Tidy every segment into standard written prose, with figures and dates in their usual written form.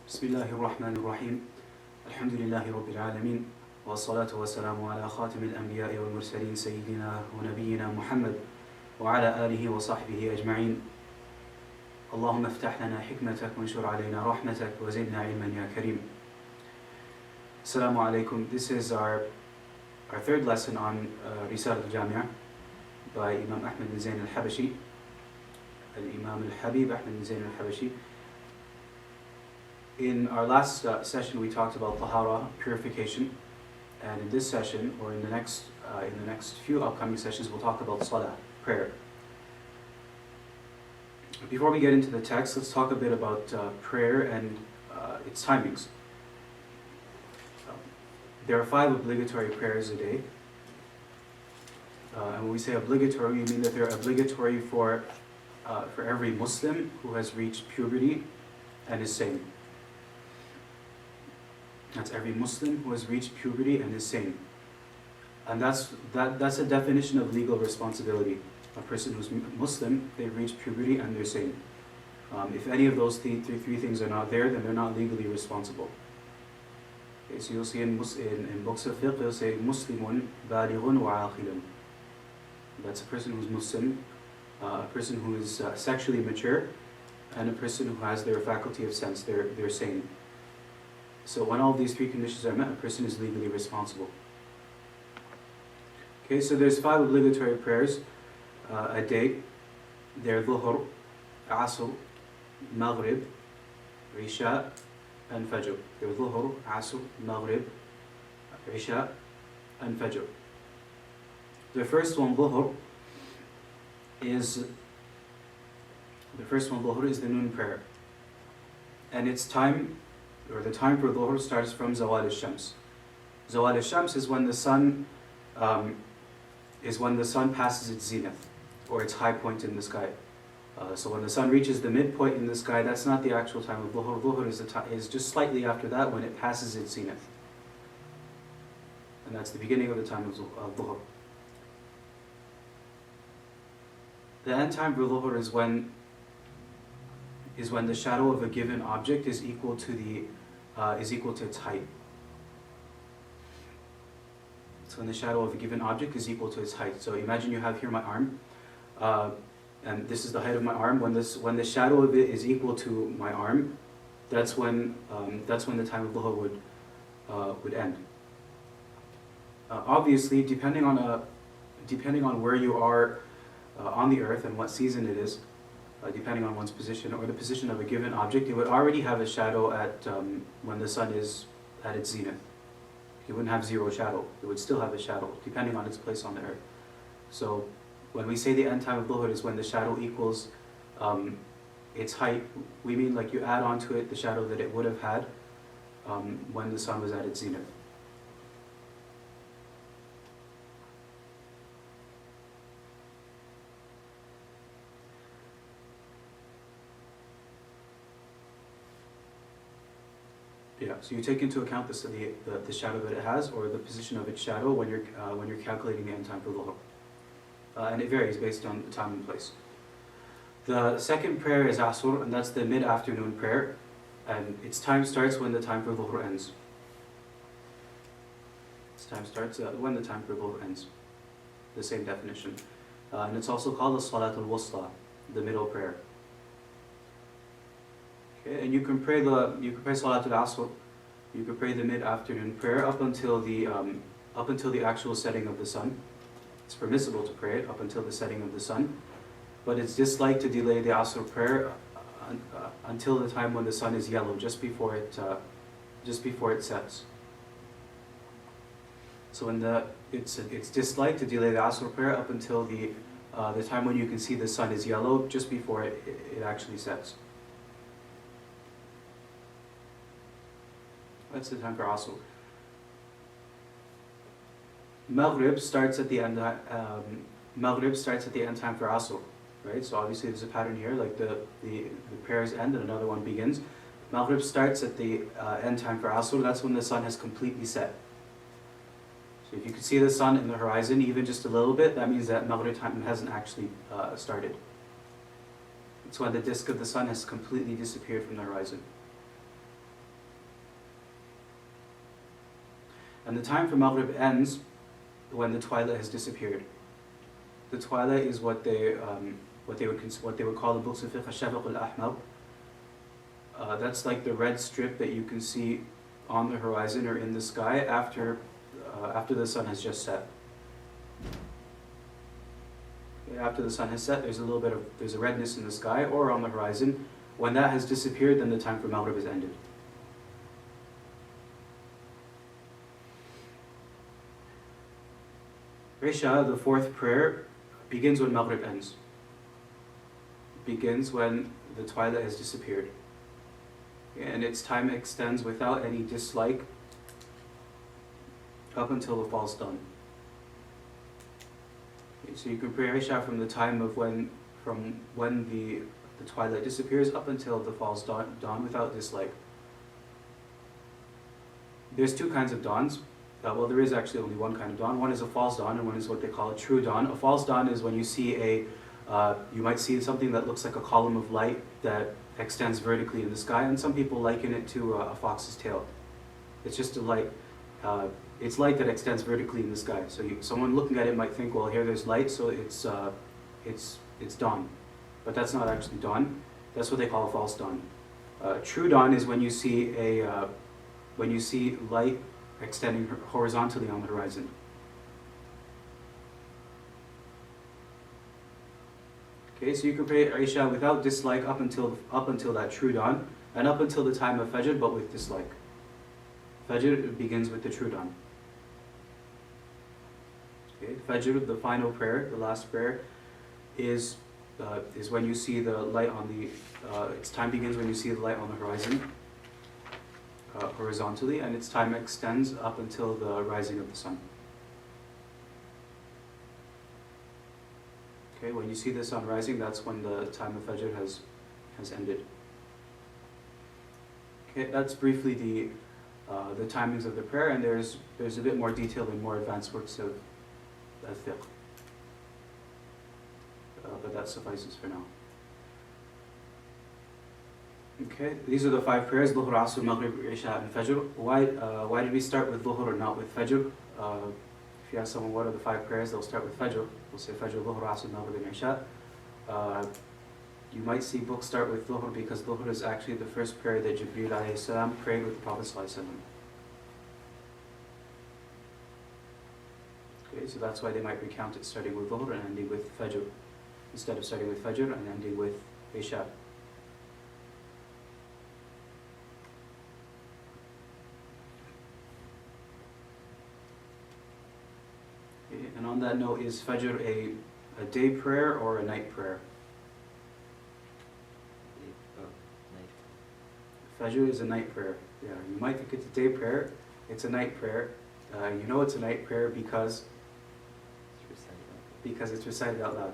بسم الله الرحمن الرحيم الحمد لله رب العالمين والصلاة والسلام على خاتم الأنبياء والمرسلين سيدنا ونبينا محمد وعلى آله وصحبه أجمعين اللهم افتح لنا حكمتك وانشر علينا رحمتك وزدنا علما يا كريم. Assalamu alaikum. This is our third lesson on Risal al-Jami'ah by Imam Ahmad bin Zayn al-Habashi, Imam al-Habib Ahmad bin Zayn al-Habashi. In our last session we talked about tahara, purification, and in this session, or in the next few upcoming sessions, we'll talk about salah, prayer. Before we get into the text, let's talk a bit about prayer and its timings. There are 5 obligatory prayers a day. And when we say obligatory, we mean that they're obligatory for every Muslim who has reached puberty and is sane. That's every Muslim who has reached puberty and is sane. And that's a definition of legal responsibility. A person who's Muslim, they've reached puberty and they're sane. If any of those three things are not there, then they're not legally responsible. Okay, so you'll see in books of fiqh, you'll say Muslimun balighun wa aqilun. That's a person who's Muslim, a person who is sexually mature, and a person who has their faculty of sense, they're sane. So when all of these 3 conditions are met, a person is legally responsible. Okay, so there's 5 obligatory prayers a day. They're Dhuhr, Asr, Maghrib, Isha, and Fajr. They're Dhuhr, Asr, Maghrib, Isha, and Fajr. The first one, Dhuhr, is the noon prayer. And its time, or the time for Dhuhr, starts from Zawal al-Shams. Zawal al-Shams is when the sun passes its zenith, or its high point in the sky. So when the sun reaches the midpoint in the sky, that's not the actual time of Dhuhr. Dhuhr is just slightly after that, when it passes its zenith. And that's the beginning of the time of Dhuhr. The end time for Dhuhr is when the shadow of a given object is equal to its height. So when the shadow of a given object is equal to its height. So imagine you have here my arm, and this is the height of my arm. When the shadow of it is equal to my arm, that's when the time of Dhuhr would end. Obviously, depending on where you are on the earth and what season it is, depending on one's position or the position of a given object, it would already have a shadow at when the sun is at its zenith. It wouldn't have 0 shadow. It would still have a shadow, depending on its place on the earth. So when we say the end time of Dhuhr is when the shadow equals its height, we mean like you add on to it the shadow that it would have had when the sun was at its zenith. Yeah, so you take into account the shadow that it has, or the position of its shadow when you're calculating the end time for Dhuhr. And it varies based on the time and place. The second prayer is Asr, and that's the mid-afternoon prayer, and its time starts when the time for Dhuhr ends. Its time starts when the time for Dhuhr ends. The same definition. And it's also called the Salatul Wusta, the middle prayer. Okay, and you can pray Salatul Asr, you can pray the mid-afternoon prayer up until the actual setting of the sun. It's permissible to pray it up until the setting of the sun, but it's disliked to delay the Asr prayer until the time when the sun is yellow, just before it sets. So it's disliked to delay the Asr prayer up until the time when you can see the sun is yellow, just before it actually sets. That's the time for Asr. Maghrib starts at the end. Maghrib starts at the end time for Asr, right? So obviously there's a pattern here, like the prayers end and another one begins. Maghrib starts at the end time for Asr. That's when the sun has completely set. So if you can see the sun in the horizon, even just a little bit, that means that Maghrib time hasn't actually started. It's when the disk of the sun has completely disappeared from the horizon. And the time for Maghrib ends when the twilight has disappeared. The twilight is what they would call the books of fiqh al-shafaq al-ahmar. That's like the red strip that you can see on the horizon or in the sky after the sun has just set. After the sun has set, there's a redness in the sky or on the horizon. When that has disappeared, then the time for Maghrib is ended. Isha, the fourth prayer, begins when Maghrib ends. Begins when the twilight has disappeared. And its time extends without any dislike up until the false dawn. Okay, so you can pray Isha from the time of when the twilight disappears up until the false dawn without dislike. There's two kinds of dawns. Well, there is actually only one kind of dawn. One is a false dawn, and one is what they call a true dawn. A false dawn is when you see you might see something that looks like a column of light that extends vertically in the sky, and some people liken it to a fox's tail. It's just a light. It's light that extends vertically in the sky. So someone looking at it might think, well, here there's light, so it's dawn. But that's not actually dawn. That's what they call a false dawn. True dawn is when you see light extending horizontally on the horizon. Okay, so you can pray Isha without dislike up until that true dawn, and up until the time of Fajr, but with dislike. Fajr begins with the true dawn. Okay, Fajr, the final prayer, the last prayer, is when you see the light on the. Its time begins when you see the light on the horizon, horizontally, and its time extends up until the rising of the sun. Okay, when you see the sun rising, that's when the time of Fajr has ended. Okay, that's briefly the timings of the prayer, and there's a bit more detail in more advanced works of fiqh. But that suffices for now. Okay, these are the five prayers: Dhuhr, Asr, Maghrib, Isha, and Fajr. Why did we start with Dhuhr or not with Fajr? If you ask someone what are the five prayers, they'll start with Fajr. They'll say Fajr, Dhuhr, Asr, Maghrib, and Isha. You might see books start with Dhuhr because Dhuhr is actually the first prayer that Jibreel alayhi salam prayed with the Prophet sallallahu alaihi wasallam. Okay, so that's why they might recount it starting with Dhuhr and ending with Fajr, instead of starting with Fajr and ending with Isha. Okay, and on that note, is Fajr a day prayer or a night prayer? Fajr is a night prayer. Yeah, you might think it's a day prayer. It's a night prayer. You know it's a night prayer because it's recited out loud.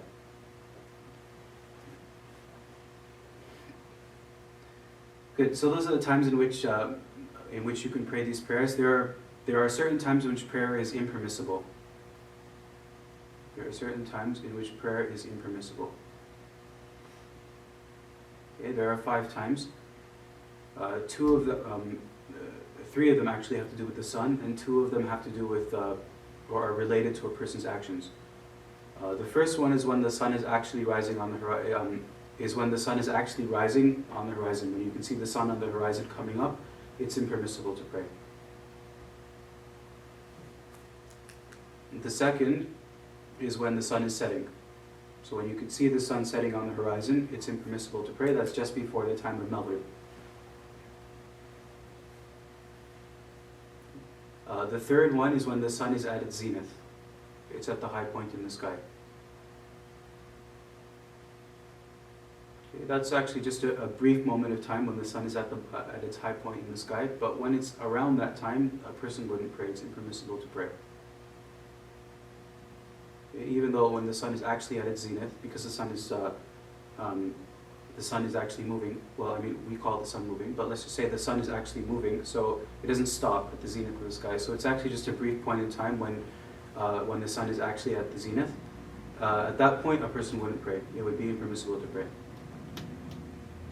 Good. So those are the times in which you can pray these prayers. There are certain times in which prayer is impermissible. There are certain times in which prayer is impermissible. Okay, there are 5 times. 3 of them actually have to do with the sun, and 2 of them have to do with or are related to a person's actions. The first one is when the sun is actually rising on the horizon. When you can see the sun on the horizon coming up, it's impermissible to pray. The second is when the sun is setting. So when you can see the sun setting on the horizon, it's impermissible to pray. That's just before the time of Maghrib. The third one is when the sun is at its zenith. It's at the high point in the sky. Okay, that's actually just a brief moment of time when the sun is at its high point in the sky, but when it's around that time, a person wouldn't pray. It's impermissible to pray. Okay, even though when the sun is actually at its zenith, because the sun is actually moving. Well, I mean, we call the sun moving, but let's just say the sun is actually moving, so it doesn't stop at the zenith of the sky. So it's actually just a brief point in time when the sun is actually at the zenith. At that point, a person wouldn't pray. It would be impermissible to pray.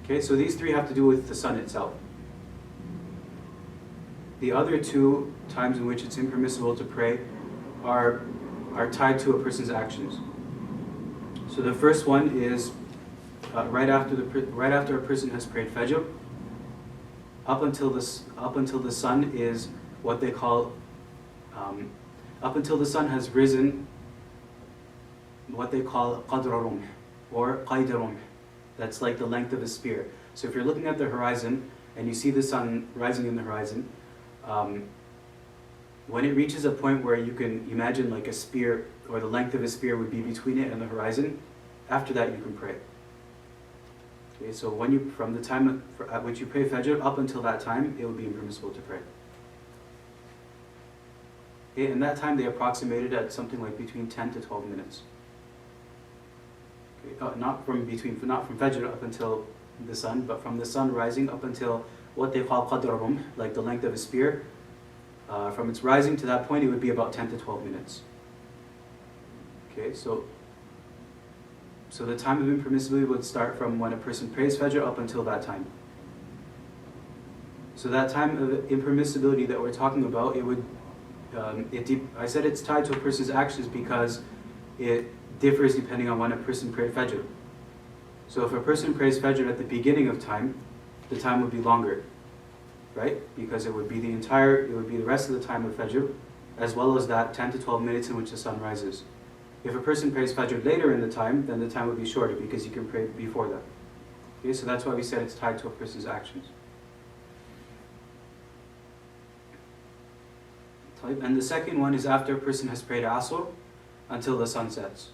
Okay, so these 3 have to do with the sun itself. The other two times in which it's impermissible to pray are tied to a person's actions. So the first one is right after a person has prayed Fajr, up until the sun is what they call up until the sun has risen, what they call qadr rumh or qaid rumh. That's like the length of a spear. So if you're looking at the horizon and you see the sun rising in the horizon, when it reaches a point where you can imagine like a spear, or the length of a spear would be between it and the horizon, after that you can pray. Okay, so from the time at which you pray Fajr up until that time, it would be impermissible to pray. Okay, and that time they approximated at something like between 10 to 12 minutes. Okay, not from Fajr up until the sun, but from the sun rising up until what they call qadr rumh, like the length of a spear. From its rising to that point, it would be about 10 to 12 minutes. Okay, so the time of impermissibility would start from when a person prays Fajr up until that time. So that time of impermissibility that we're talking about, I said it's tied to a person's actions because it differs depending on when a person prayed Fajr. So if a person prays Fajr at the beginning of time, the time would be longer, right? Because it would be the rest of the time of Fajr, as well as that 10 to 12 minutes in which the sun rises. If a person prays Fajr later in the time, then the time would be shorter because you can pray before that. Okay, so that's why we said it's tied to a person's actions. And the second one is after a person has prayed Asr until the sun sets.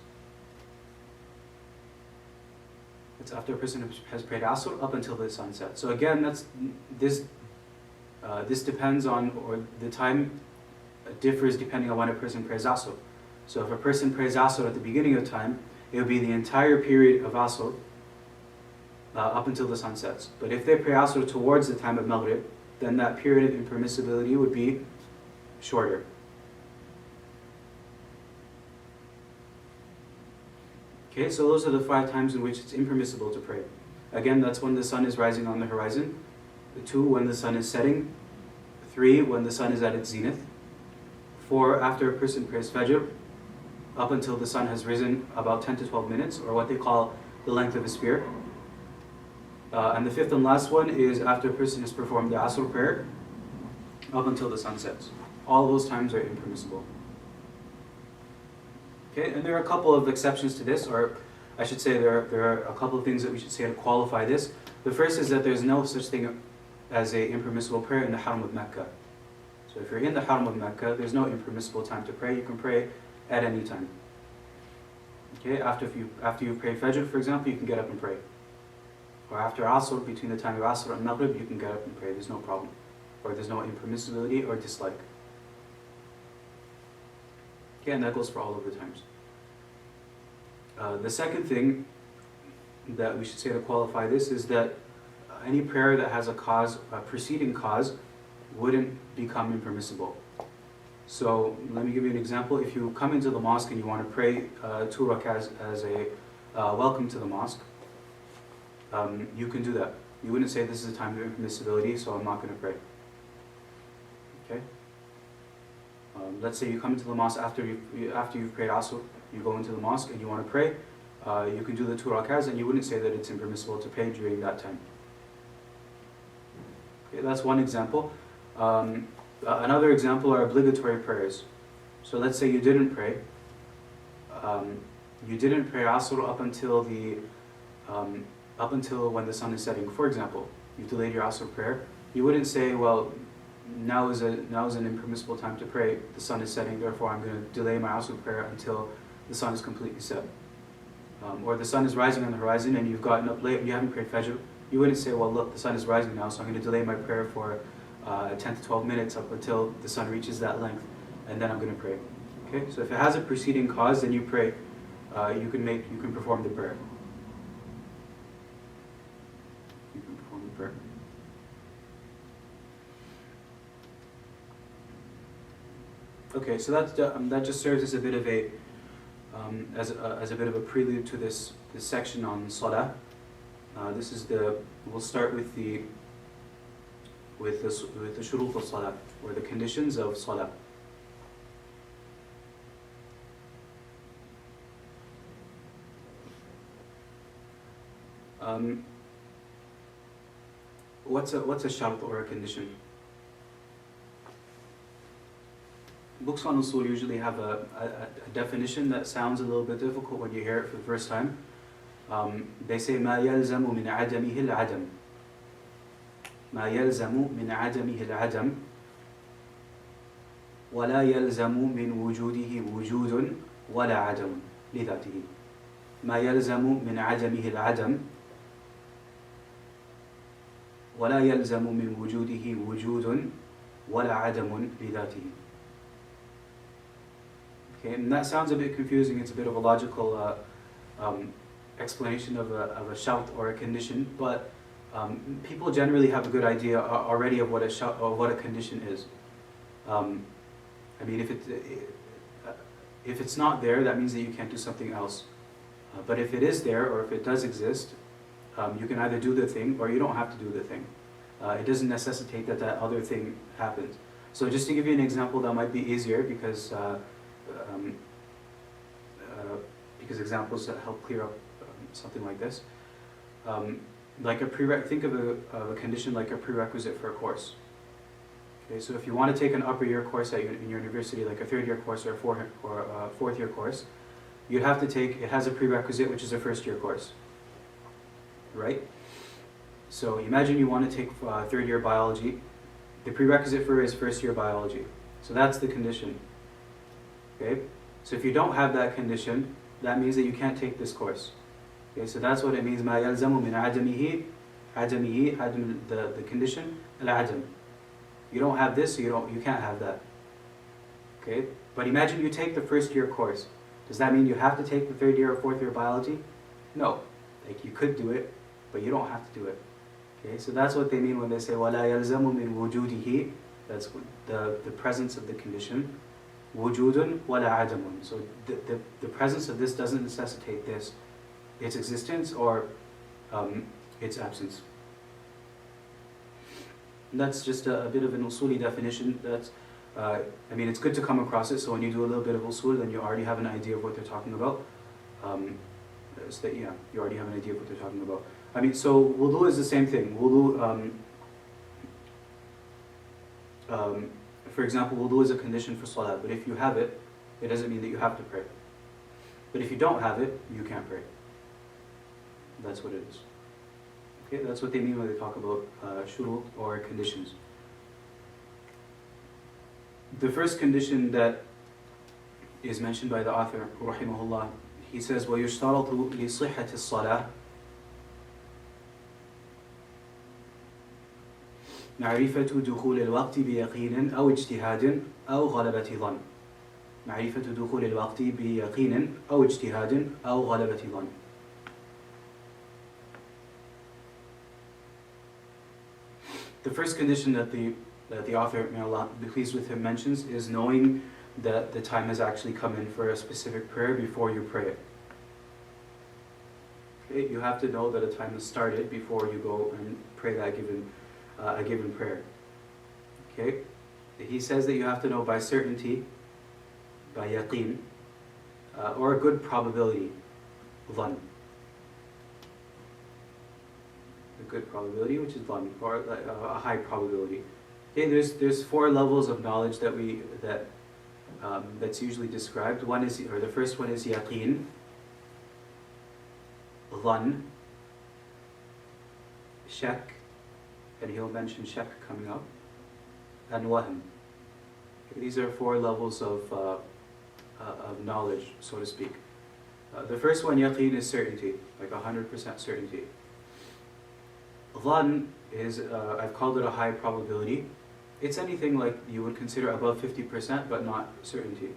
It's after a person has prayed Asr up until the sun sets. So again, this depends on, or the time differs depending on when a person prays Asr. So if a person prays Asr at the beginning of time, it would be the entire period of Asr up until the sun sets. But if they pray Asr towards the time of Maghrib, then that period of impermissibility would be shorter. Okay, so those are the 5 times in which it's impermissible to pray. Again, that's when the sun is rising on the horizon. 2, when the sun is setting. 3, when the sun is at its zenith. 4, after a person prays Fajr, up until the sun has risen about 10 to 12 minutes, or what they call the length of a spear. And the 5th and last one is after a person has performed the Asr prayer, up until the sun sets. All those times are impermissible. Okay, and there are a couple of exceptions to this, or I should say there are a couple of things that we should say to qualify this. The first is that there's no such thing as a impermissible prayer in the Haram of Mecca. So if you're in the Haram of Mecca, there's no impermissible time to pray. You can pray at any time. Okay, after you pray Fajr, for example, you can get up and pray. Or after Asr, between the time of Asr and Maghrib, you can get up and pray. There's no problem. Or there's no impermissibility or dislike. Okay, and that goes for all of the times. The second thing that we should say to qualify this is that any prayer that has a preceding cause, wouldn't become impermissible. So let me give you an example. If you come into the mosque and you want to pray 2 rak'ahs as a welcome to the mosque, you can do that. You wouldn't say this is a time of impermissibility, so I'm not going to pray. Okay? Let's say you come into the mosque after you've prayed Asr, you go into the mosque and you want to pray, you can do the 2 rak'ahs and you wouldn't say that it's impermissible to pray during that time. Okay, that's one example. Another example are obligatory prayers. So let's say you didn't pray. You didn't pray Asr up until when the sun is setting. For example, you delayed your Asr prayer. You wouldn't say, well, now is an impermissible time to pray. The sun is setting, therefore I'm going to delay my Asr prayer until the sun is completely set. Or the sun is rising on the horizon and you've gotten up late and you haven't prayed Fajr. You wouldn't say, well, look, the sun is rising now, so I'm going to delay my prayer for 10 to 12 minutes up until the sun reaches that length, and then I'm going to pray. Okay, so if it has a preceding cause, then you pray. You can perform the prayer. You can perform the prayer. Okay, so that just serves as a bit of a as a bit of a prelude to this section on Salah. We'll start with with the shurut of salah, or the conditions of salah. What's a shart or a condition? Books on usul usually have a definition that sounds a little bit difficult when you hear it for the first time. They say ما يلزم من عدمه العدم. ما يلزم من عدمه العدم ولا يلزم من وجوده وجود ولا عدم لذاته. ما يلزم من عدمه العدم ولا يلزم من وجوده وجود ولا عدم لذاته. Okay, and that sounds a bit confusing. It's a bit of a logical explanation of a shart or a condition, but people generally have a good idea already of what a condition is. I mean, if it's not there, that means that you can't do something else. But if it is there, or if it does exist, you can either do the thing or you don't have to do the thing. It doesn't necessitate that other thing happens. So just to give you an example that might be easier, because examples that help clear up something like this. Like think of a condition like a prerequisite for a course. Okay, so if you want to take an upper year course in your university, like a third year course or a fourth year course, you'd have to take, it has a prerequisite, which is a first year course, right? So imagine you want to take third year biology. The prerequisite for it is first year biology. So that's the condition. Okay? So if you don't have that condition, that means that you can't take this course. Okay, so that's what it means. ما يلزم من عدمه عدم the condition العدم. You don't have this, so you can't have that. Okay? But imagine you take the first year course. Does that mean you have to take the third year or fourth year biology? No. Like, you could do it, but you don't have to do it. Okay? So that's what they mean when they say ولا يلزم من وجوده. That's the presence of the condition. وجود ولا عدم. So the presence of this doesn't necessitate this, its existence or its absence. And that's just a bit of an usuli definition. That's, I mean, it's good to come across it, so when you do a little bit of usul, then you already have an idea of what they're talking about. So that, yeah, you already have an idea of what they're talking about. I mean, so wudu is the same thing. Wudu, for example, wudu is a condition for salah, but if you have it, it doesn't mean that you have to pray. But if you don't have it, you can't pray. That's what it is. Okay, that's what they mean when they talk about shurut or conditions. The first condition that is mentioned by the author, rahimahullah, he says, وَيُشْتَرَطُ لِصِحَّةِ الصَّلَاةِ معرفة دخول الوقت بيقين أو اجتهاد أو غلبة ظن. معرفة دخول الوقت بيقين أو اجتهاد أو غلبة ظن. The first condition that the author, may Allah be pleased with him, mentions is knowing that the time has actually come in for a specific prayer before you pray it. Okay? You have to know that a time has started before you go and pray that a given prayer. Okay? He says that you have to know by certainty, by yaqeen, or a good probability, dhann. A good probability, which is dhann, or a high probability. Okay, there's four levels of knowledge that's usually described. The first one is yaqeen, dhann, shak, and he'll mention shak coming up, and wahm. Okay, these are four levels of knowledge, so to speak. The first one, yaqeen, is certainty, like 100% certainty. Dhann is, I've called it a high probability. It's anything like you would consider above 50%, but not certainty.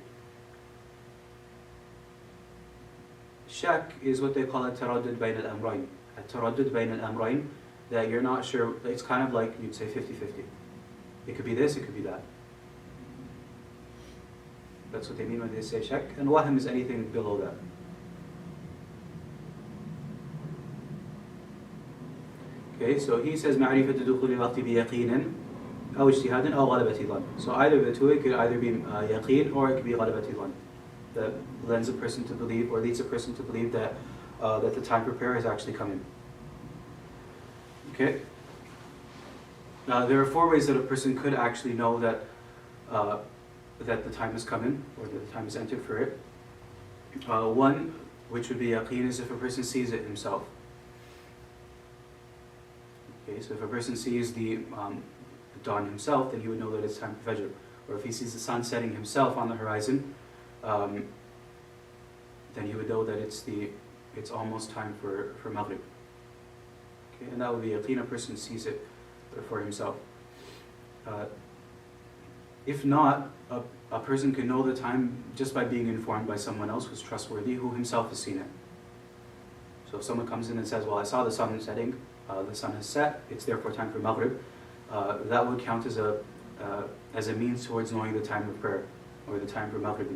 Shak is what they call التردد بين الأمرين. التردد بين الأمرين, that you're not sure. It's kind of like you'd say 50-50. It could be this, it could be that. That's what they mean when they say shak. And wahm is anything below that. Okay, so he says معرفة دخول الوقت بيقين. أو اجتهاد أو غلبة ظن. So either of the two, it could either be yaqeen or it could be غلبة ظن. That lends a person to believe, or leads a person to believe that that the time for prayer has actually come in. Okay. There are 4 ways that a person could actually know that that the time has come in, or that the time is entered for it. One, which would be yaqeen, is if a person sees it himself. Okay, so if a person sees the dawn himself, then he would know that it's time for Fajr. Or if he sees the sun setting himself on the horizon, then he would know that it's almost time for Maghrib. Okay, and that would be yaqeen, a person sees it for himself. If not, a person can know the time just by being informed by someone else who's trustworthy, who himself has seen it. So if someone comes in and says, well, I saw the sun setting, the sun has set, it's therefore time for Maghrib, that would count as a means towards knowing the time of prayer, or the time for Maghrib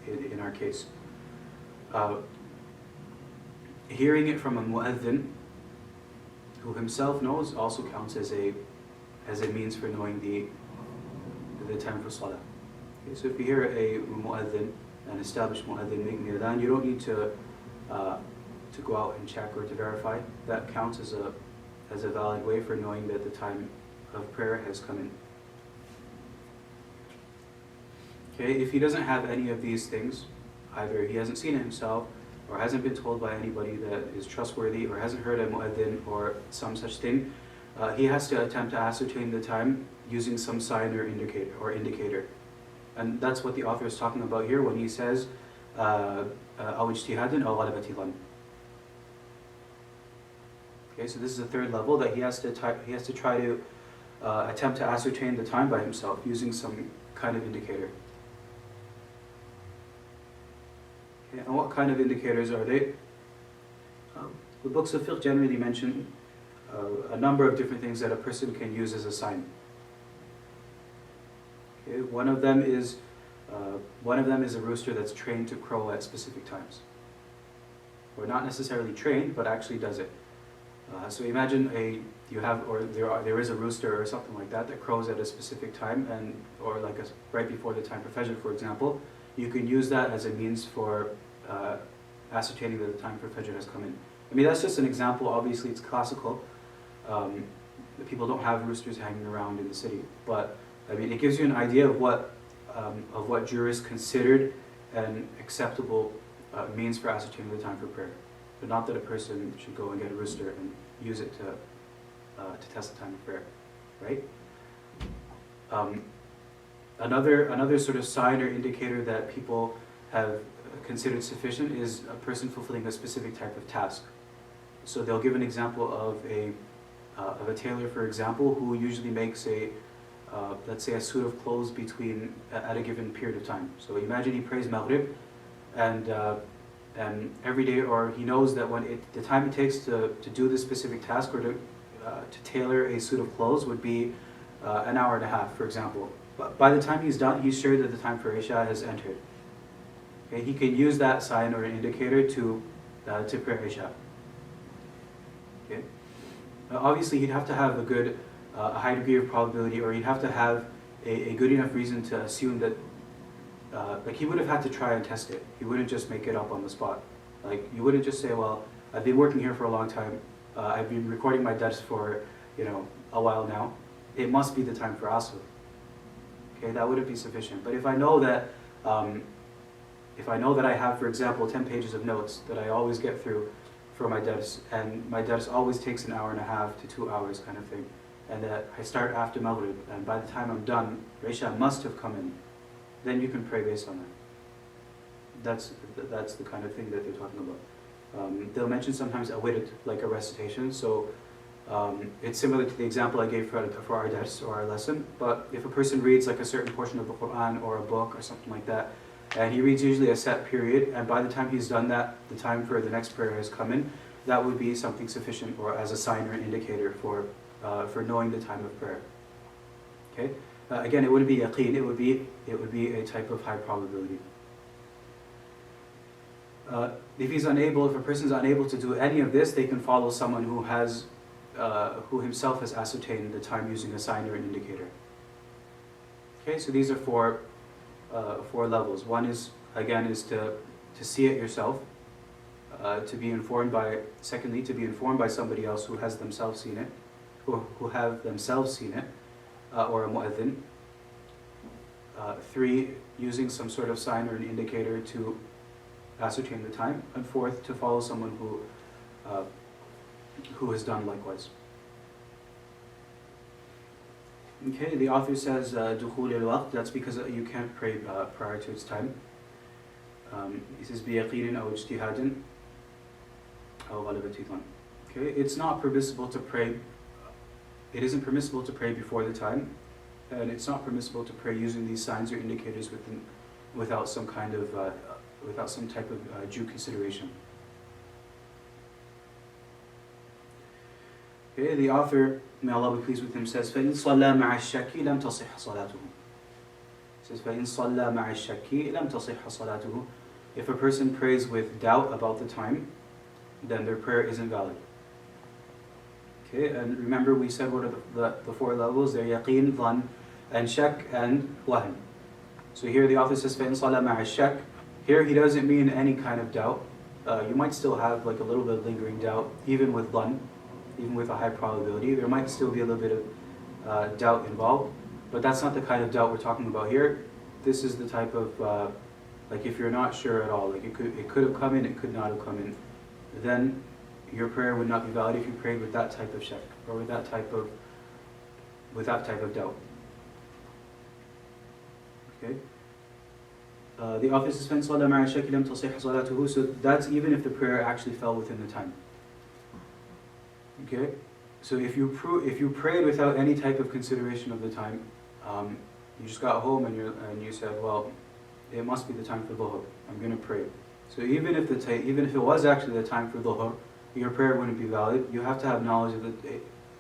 in our case. Hearing it from a mu'adhin, who himself knows, also counts as a means for knowing the time for Salah. Okay, so if you hear a mu'adhin, an established mu'adhin making the adhan, you don't need to go out and check or to verify. That counts as a valid way for knowing that the time of prayer has come in. Okay, if he doesn't have any of these things, either he hasn't seen it himself, or hasn't been told by anybody that is trustworthy, or hasn't heard a mu'adhin or some such thing, he has to attempt to ascertain the time using some sign or indicator. And that's what the author is talking about here when he says أو اجتهاد أو غلبة ظن. Okay, so this is the 3rd level, that he has to try to attempt to ascertain the time by himself using some kind of indicator. Okay, and what kind of indicators are they? The books of fiqh generally mention a number of different things that a person can use as a sign. Okay, one of them is a rooster that's trained to crow at specific times, or not necessarily trained, but actually does it. So imagine there is a rooster or something like that crows at a specific time, or like right before the time for Fajr, for example. You can use that as a means for ascertaining that the time for Fajr has come in. I mean, that's just an example. Obviously, it's classical. People don't have roosters hanging around in the city, but I mean, it gives you an idea of what jurists considered an acceptable means for ascertaining the time for prayer. But not that a person should go and get a rooster and use it to test the time of prayer, right? Another sort of sign or indicator that people have considered sufficient is a person fulfilling a specific type of task. So they'll give an example of a tailor, for example, who usually makes let's say a suit of clothes at a given period of time. So imagine he prays Maghrib, and every day, or he knows that the time it takes to do this specific task, or to tailor a suit of clothes, would be an hour and a half, for example. But by the time he's done, he's sure that the time for Isha has entered. Okay, he can use that sign or an indicator to pray Isha. Okay. Obviously, he'd have to have a high degree of probability, or he'd have to have a good enough reason to assume that, like, he would have had to try and test it. He wouldn't just make it up on the spot. Like, you wouldn't just say, well, I've been working here for a long time, I've been recording my dars for, a while now, it must be the time for Asr. Okay, that wouldn't be sufficient. But if I know that I have, for example, 10 pages of notes that I always get through for my dars, and my dars always takes an hour and a half to 2 hours kind of thing, and that I start after Maghrib, and by the time I'm done, Isha must have come in, then you can pray based on that. That's the kind of thing that they're talking about. They'll mention sometimes a wird, like a recitation, so it's similar to the example I gave for our dars or our lesson, but if a person reads like a certain portion of the Quran or a book or something like that, and he reads usually a set period, and by the time he's done that, the time for the next prayer has come in, that would be something sufficient, or as a sign or an indicator for knowing the time of prayer. Okay. Again, it wouldn't be yaqeen. It would be a type of high probability. If a person is unable to do any of this, they can follow someone who has who himself has ascertained the time using a sign or an indicator. Okay, so these are four levels. One is, again, is to see it yourself, to be informed by, secondly, to be informed by somebody else who has themselves seen it, who have themselves seen it, or a mu'adhin. 3, using some sort of sign or an indicator to ascertain the time. And 4th, to follow someone who has done likewise. Okay, the author says, دخول الوقت, that's because you can't pray prior to its time. He says, بيقين أو اجتهاد أو غلبة ظن. Okay, it's not permissible to pray, it isn't permissible to pray before the time, and it's not permissible to pray using these signs or indicators without some kind of, without some type of due consideration. Okay, the author, may Allah be pleased with him, says, فَإِن صَلَّى مَعَ الشَّكِّ لَمْ تَصِحَّ صَلَاتُهُ. Says, فَإِن صَلَّى مَعَ الشَّكِّ لَمْ تَصِحَّ صَلَاتُهُ. If a person prays with doubt about the time, then their prayer isn't valid. Okay, and remember we said what are the 4 levels? They're yaqeen, dhan, and shak, and wahm. So here the author says, فَإِن صَلَّى مَعَ الشَّكِّ. Here he doesn't mean any kind of doubt. You might still have like a little bit of lingering doubt, even with dhan. Even with a high probability, there might still be a little bit of doubt involved, but that's not the kind of doubt we're talking about here. This is the type of, like if you're not sure at all, like it could have come in, it could not have come in, then your prayer would not be valid if you prayed with that type of shak, or with that type of doubt. Okay. The author says, فَإِن صَلَّى مَعَ الشَّكِّ لَمْ تَصِحَّ صَلَاتُهُ. So that's even if the prayer actually fell within the time. Okay, so if you prayed without any type of consideration of the time, you just got home and you said, well, it must be the time for dhuhr. I'm going to pray. So even if it was actually the time for dhuhr, your prayer wouldn't be valid. You have to have knowledge of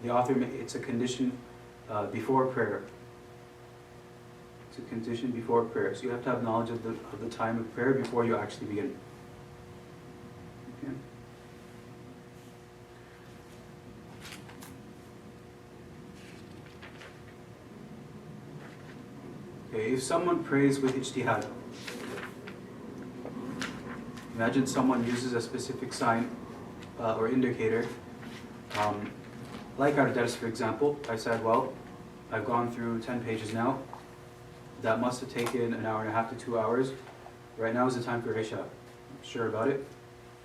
the author. It's a condition before prayer. It's a condition before prayer. So you have to have knowledge of the time of prayer before you actually begin. Okay. Okay, if someone prays with ijtihad, imagine someone uses a specific sign or indicator, like our dars, for example. I said, well, I've gone through 10 pages now. That must have taken an hour and a half to 2 hours. Right now is the time for Isha. I'm sure about it.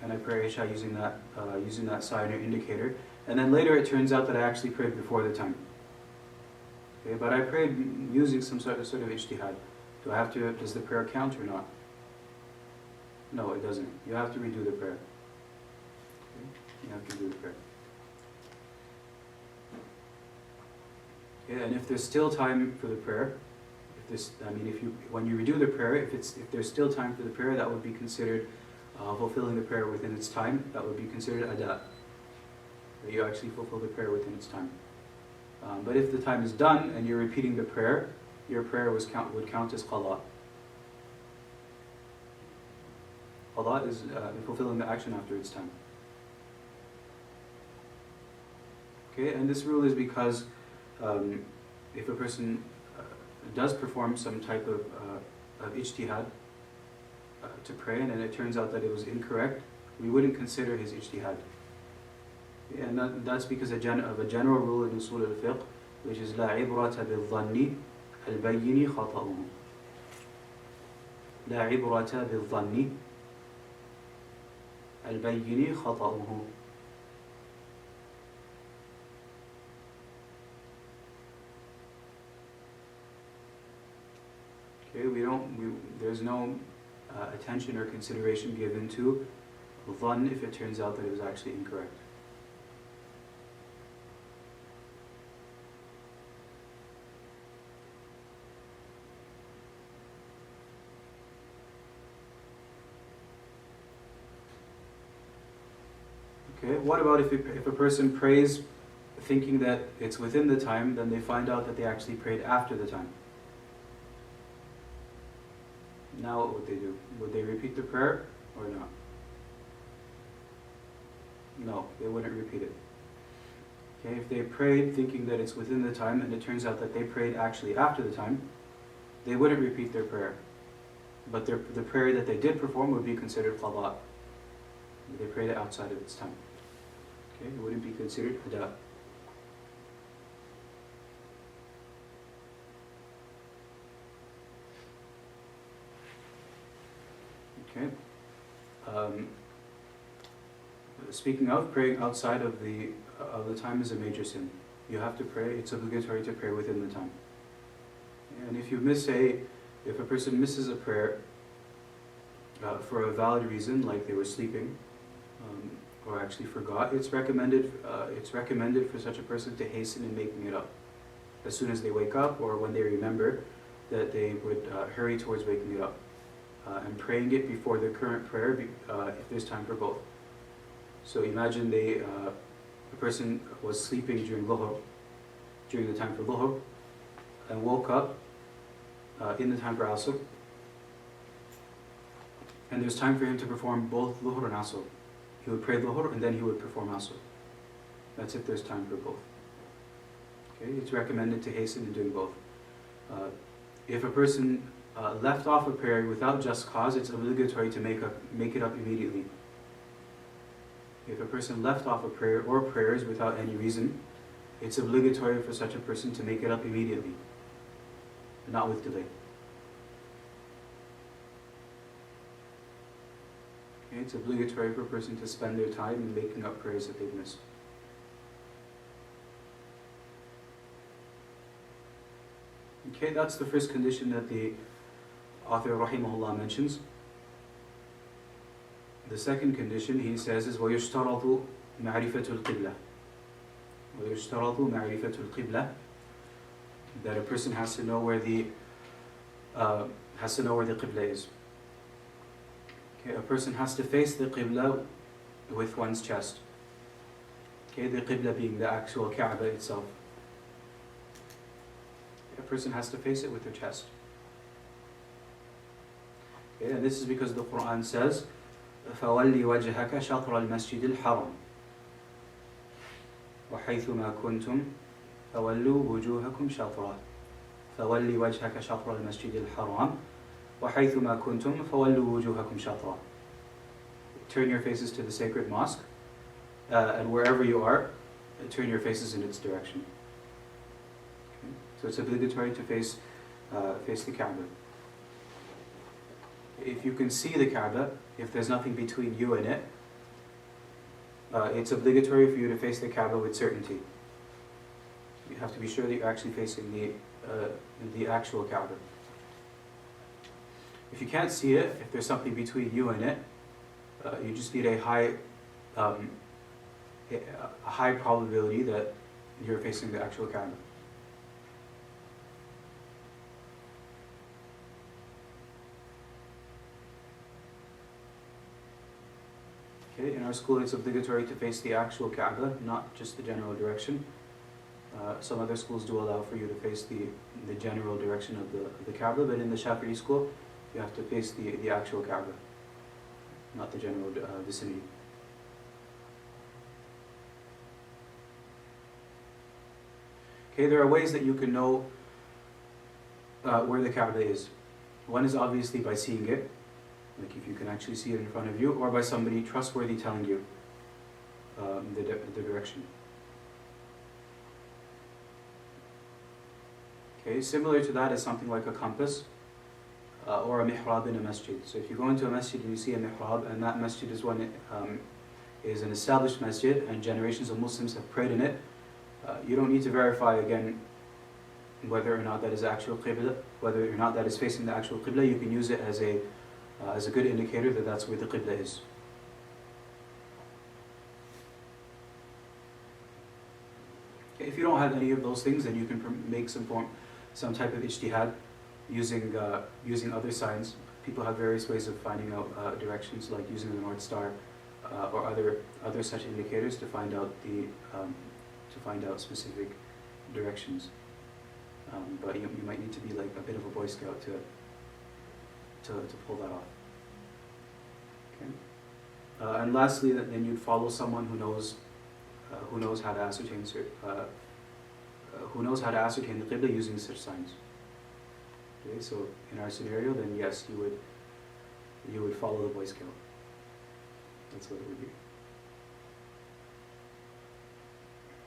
And I pray Isha using that sign or indicator. And then later it turns out that I actually prayed before the time. Okay, but I prayed using some sort of ijtihad. Does the prayer count or not? No, it doesn't. You have to redo the prayer. Okay? You have to do the prayer. Okay, and if there's still time for the prayer, when you redo the prayer, if there's still time for the prayer, that would be considered fulfilling the prayer within its time. That would be considered ada. That you actually fulfill the prayer within its time. But if the time is done and you're repeating the prayer, your prayer would count as qala. Qala is fulfilling the action after its time. Okay, and this rule is because if a person does perform some type of ijtihad to pray, and it turns out that it was incorrect, we wouldn't consider his ijtihad. And that's because of a general rule in usul al-fiqh, which is لا عبرة بالظن البين خطأه. لا عبرة بالظن البين خطأه. Okay, there's no attention or consideration given to dhann if it turns out that it was actually incorrect. Okay, what about if a person prays thinking that it's within the time, then they find out that they actually prayed after the time? Now what would they do? Would they repeat the prayer or not? No, they wouldn't repeat it. Okay, if they prayed thinking that it's within the time and it turns out that they prayed actually after the time, they wouldn't repeat their prayer. But the prayer that they did perform would be considered qada. They prayed it outside of its time. Okay, it wouldn't be considered ada. Okay. Speaking of, praying outside of the time is a major sin. You have to pray, it's obligatory to pray within the time. And if a person misses a prayer for a valid reason, like they were sleeping, or actually forgot, it's recommended for such a person to hasten in making it up. As soon as they wake up, or when they remember, that they would hurry towards waking it up. And praying it before the current prayer, if there's time for both. So imagine a person was sleeping during the time for dhuhr, and woke up in the time for asr, and there's time for him to perform both dhuhr and asr. He would pray dhuhr and then he would perform asr. That's if there's time for both. Okay, it's recommended to hasten in doing both. If a person left off a prayer without just cause, it's obligatory to make it up immediately. If a person left off a prayer or prayers without any reason, it's obligatory for such a person to make it up immediately, not with delay. Okay, it's obligatory for a person to spend their time in making up prayers that they've missed. Okay, that's the first condition that the author rahimahullah mentions. The second condition he says is وَيُشْتَرَطُ مَعْرِفَةُ الْقِبْلَةِ. وَيُشْتَرَطُ مَعْرِفَةُ الْقِبْلَةِ. That a person has to know where the qibla is. Okay, a person has to face the qibla with one's chest. Okay, the qibla being the actual Kaaba itself. A person has to face it with their chest. Okay, and this is because the Quran says فَوَلِّ وَجْهَكَ شَطْرَ الْمَسْجِدِ الْحَرَامِ وَحَيْثُمَا كُنْتُمْ فَوَلُّوا وُجُوهَكُمْ شَطْرَهُ فَوَلِّ وَجْهَكَ شَطْرَ الْمَسْجِدِ الْحَرَامِ وَحَيْثُمَا كُنْتُمْ فَوَلُّوا وُجُوهَكُمْ شَطْرَهُ. Turn your faces to the sacred mosque, and wherever you are, turn your faces in its direction. Okay? So it's obligatory to face the Kaaba. If you can see the Kaaba, if there's nothing between you and it, it's obligatory for you to face the Kaaba with certainty. You have to be sure that you're actually facing the actual Kaaba. If you can't see it, if there's something between you and it, you just need a high probability that you're facing the actual Kaaba. Okay, in our school it's obligatory to face the actual Kaaba, not just the general direction. Some other schools do allow for you to face the general direction of the Kaaba, but in the Shafi'i school, you have to face the actual Kaaba, not the general vicinity. Okay, there are ways that you can know where the Kaaba is. One is obviously by seeing it, like if you can actually see it in front of you, or by somebody trustworthy telling you the direction. Okay, similar to that is something like a compass or a mihrab in a masjid. So if you go into a masjid and you see a mihrab, and that masjid is is an established masjid and generations of Muslims have prayed in it, you don't need to verify again whether or not that is actual qibla, whether or not that is facing the actual qibla. You can use it as a good indicator that that's where the qibla is. Okay, if you don't have any of those things, then you can make some type of ijtihad using other signs. People have various ways of finding out directions, like using the North Star or other such indicators to find out specific directions. But you might need to be like a bit of a Boy Scout to pull that off. Okay. And lastly, then you'd follow someone who knows who knows how to ascertain the qibla using such signs. Okay, so in our scenario, then yes, you would follow the boy scale. That's what it would be.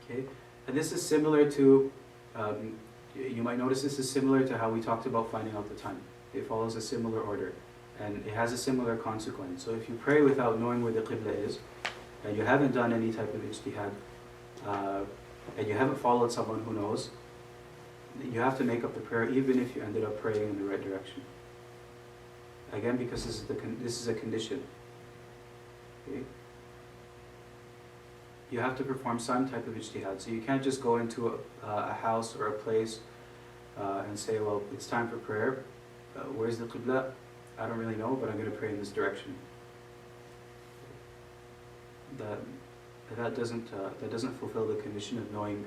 Okay, and this is similar to, you might notice this is similar to how we talked about finding out the time. It follows a similar order, and it has a similar consequence. So if you pray without knowing where the qibla is, and you haven't done any type of ijtihad, and you haven't followed someone who knows, you have to make up the prayer even if you ended up praying in the right direction. Again, because this is a condition. Okay? You have to perform some type of ijtihad. So you can't just go into a house or a place and say, well, it's time for prayer. Where's the qibla? I don't really know, but I'm going to pray in this direction. That doesn't fulfill the condition of knowing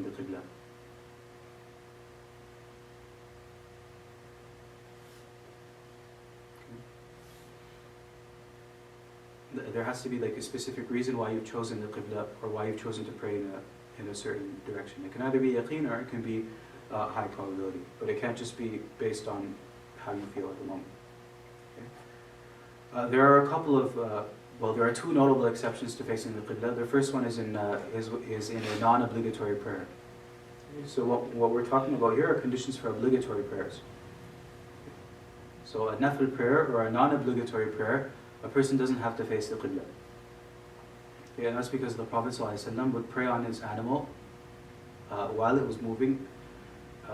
the qibla. There has to be like a specific reason why you've chosen the qibla or why you've chosen to pray in a certain direction. It can either be yaqeen or it can be high probability, but it can't just be based on how you feel at the moment. Okay? There are a couple of there are two notable exceptions to facing the qibla. The first one is in a non-obligatory prayer. Okay? So what we're talking about here are conditions for obligatory prayers. So a nafil prayer or a non-obligatory prayer, a person doesn't have to face the qibla. Okay, and that's because the Prophet ﷺ would pray on his animal while it was moving,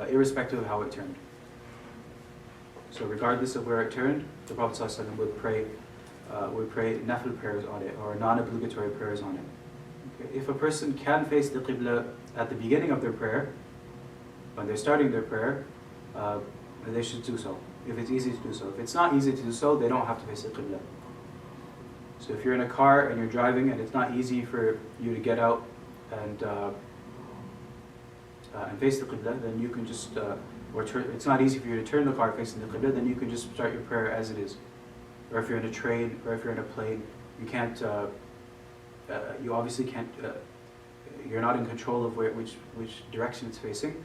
irrespective of how it turned. So regardless of where it turned, the Prophet ﷺ would pray nafil prayers on it, or non-obligatory prayers on it. Okay. If a person can face the qibla at the beginning of their prayer, when they're starting their prayer, they should do so, if it's easy to do so. If it's not easy to do so, they don't have to face the qibla. So if you're in a car and you're driving and it's not easy for you to get out and face the qibla, then you can just, it's not easy for you to turn the car facing the qibla, then you can just start your prayer as it is. Or if you're in a train, or if you're in a plane, you can't, you obviously can't, you're not in control of which direction it's facing.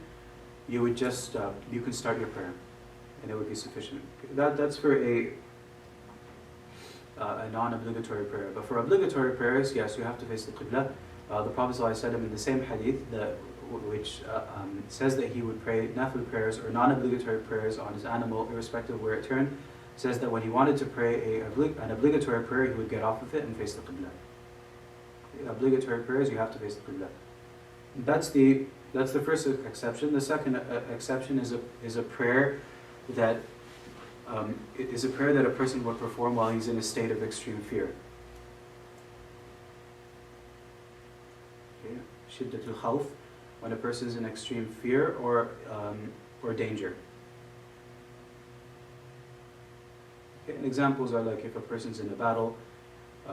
You would just, you can start your prayer, and it would be sufficient. That's for a non-obligatory prayer. But for obligatory prayers, yes, you have to face the qibla. The Prophet ﷺ in the same hadith, which says that he would pray nafil prayers or non-obligatory prayers on his animal, irrespective of where it turned, says that when he wanted to pray an obligatory prayer, he would get off of it and face the qibla. Obligatory prayers, you have to face the qibla. That's the first exception. The second exception is a prayer that a person would perform while he's in a state of extreme fear. Okay. Shiddatul khawf, when a person is in extreme fear or danger. Okay. And examples are like if a person's in a battle,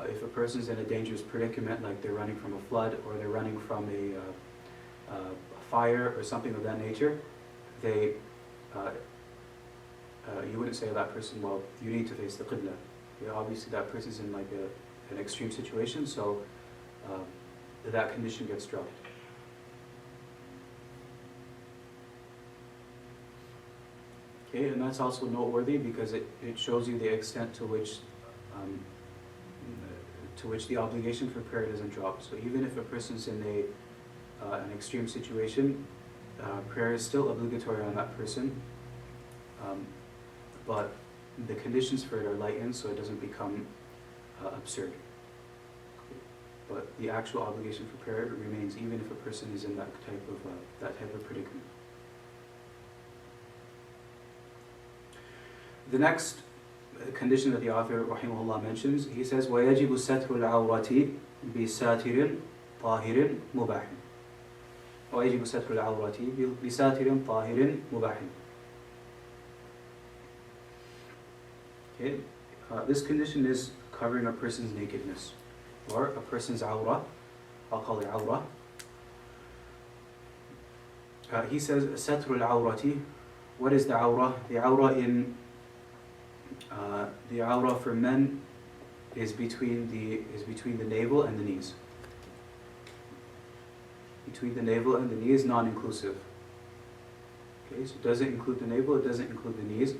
if a person's in a dangerous predicament, like they're running from a flood or they're running from a fire or something of that nature, you wouldn't say to that person, well, you need to face the qibla. Yeah, obviously that person's in like an extreme situation, so that condition gets dropped. Okay, and that's also noteworthy because it shows you the extent to which the obligation for prayer doesn't drop. So even if a person's in an extreme situation, prayer is still obligatory on that person, but the conditions for it are lightened, so it doesn't become absurd. But the actual obligation for prayer remains, even if a person is in that type of predicament. The next condition that the author rahimahullah mentions, he says, وَيَجِبُ سَتْرُ الْعَوْرَةِ بِسَاتِرٍ طَاهِرٍ مُبَاحٍ. وَيَجِبُ سَتْرُ الْعَوْرَةِ بِسَاتِرٍ طَاهِرٍ مُبَاحٍ. Okay. This condition is covering a person's nakedness, or a person's awrah. I'll call it awrah. He says, سَتْرُ الْعَوْرَةِ. What is the awrah? The awrah for men is between the navel and the knees. between the navel and the knee is non-inclusive. Okay, so it doesn't include the navel, it doesn't include the knees,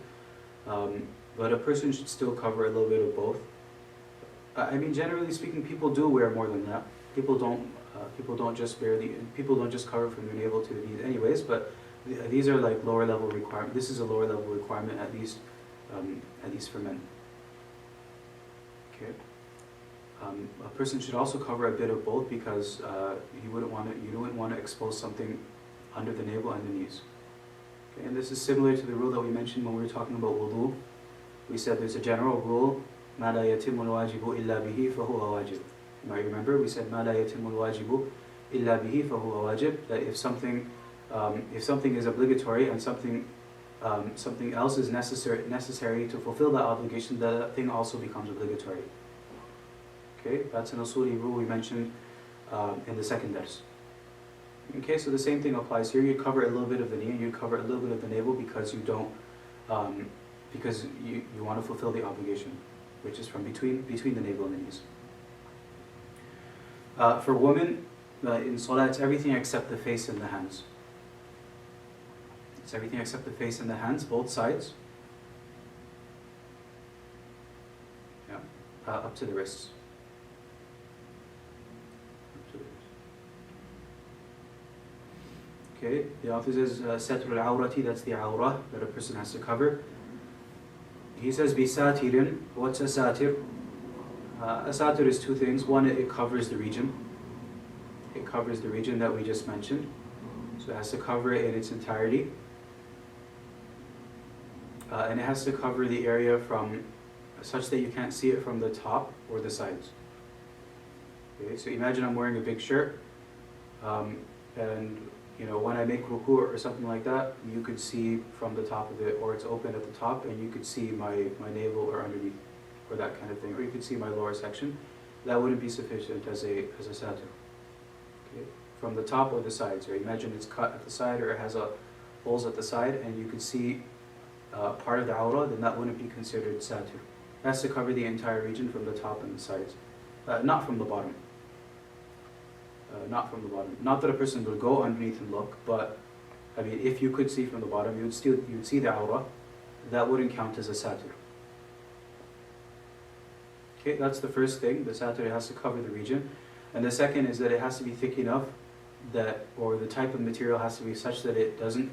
but a person should still cover a little bit of both. I mean, generally speaking, people do wear more than that. People don't just cover from their navel to the knees, anyways. But these are like lower level requirement. This is a lower level requirement, at least for men. Okay. A person should also cover a bit of both because you wouldn't want to expose something under the navel and the knees. Okay, and this is similar to the rule that we mentioned when we were talking about wudu. We said there's a general rule, مَا لَا يَتِمُّ الْوَاجِبُ إِلَّا بِهِ فَهُوَ وَاجِبٌ. You might remember, we said مَا لَا يَتِمُّ الْوَاجِبُ إِلَّا بِهِ فَهُوَ وَاجِبٌ. That if something is obligatory and something else is necessary to fulfill that obligation, that thing also becomes obligatory. Okay, that's an usuli rule we mentioned in the second dars. Okay, so the same thing applies here. You cover a little bit of the knee and you cover a little bit of the navel because you want to fulfill the obligation, which is from between the navel and the knees. For women, in salah, it's everything except the face and the hands. It's everything except the face and the hands, both sides. Yeah, up to the wrists. Okay, the author says, Satr al-awrati, that's the awrah that a person has to cover. He says, Bisatirin, what's a satir? A satir is two things. One, it covers the region. It covers the region that we just mentioned. So it has to cover it in its entirety. And it has to cover the area from such that you can't see it from the top or the sides. Okay, so imagine I'm wearing a big shirt, and when I make ruku or something like that, you could see from the top of it, or it's open at the top, and you could see my navel or underneath, or that kind of thing, or you could see my lower section. That wouldn't be sufficient as a satir. Okay, from the top or the sides. Or imagine it's cut at the side, or it has holes at the side, and you could see part of the awrah, then that wouldn't be considered satir. It has to cover the entire region from the top and the sides, not from the bottom. Not from the bottom. Not that a person would go underneath and look, but I mean, if you could see from the bottom, you would see the awrah. That wouldn't count as a satir. Okay, that's the first thing. The satir has to cover the region, and the second is that it has to be thick enough or the type of material has to be such that it doesn't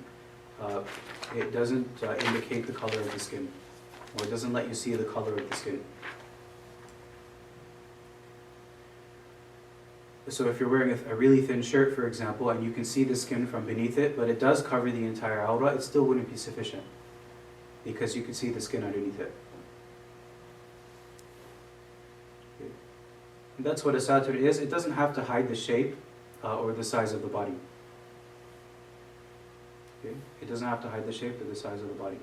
indicate the color of the skin, or it doesn't let you see the color of the skin. So if you're wearing a really thin shirt, for example, and you can see the skin from beneath it, but it does cover the entire awrah, it still wouldn't be sufficient because you could see the skin underneath it. Okay. And that's what a satir is. It doesn't have to hide the shape or the size of the body. Okay. It doesn't have to hide the shape or the size of the body.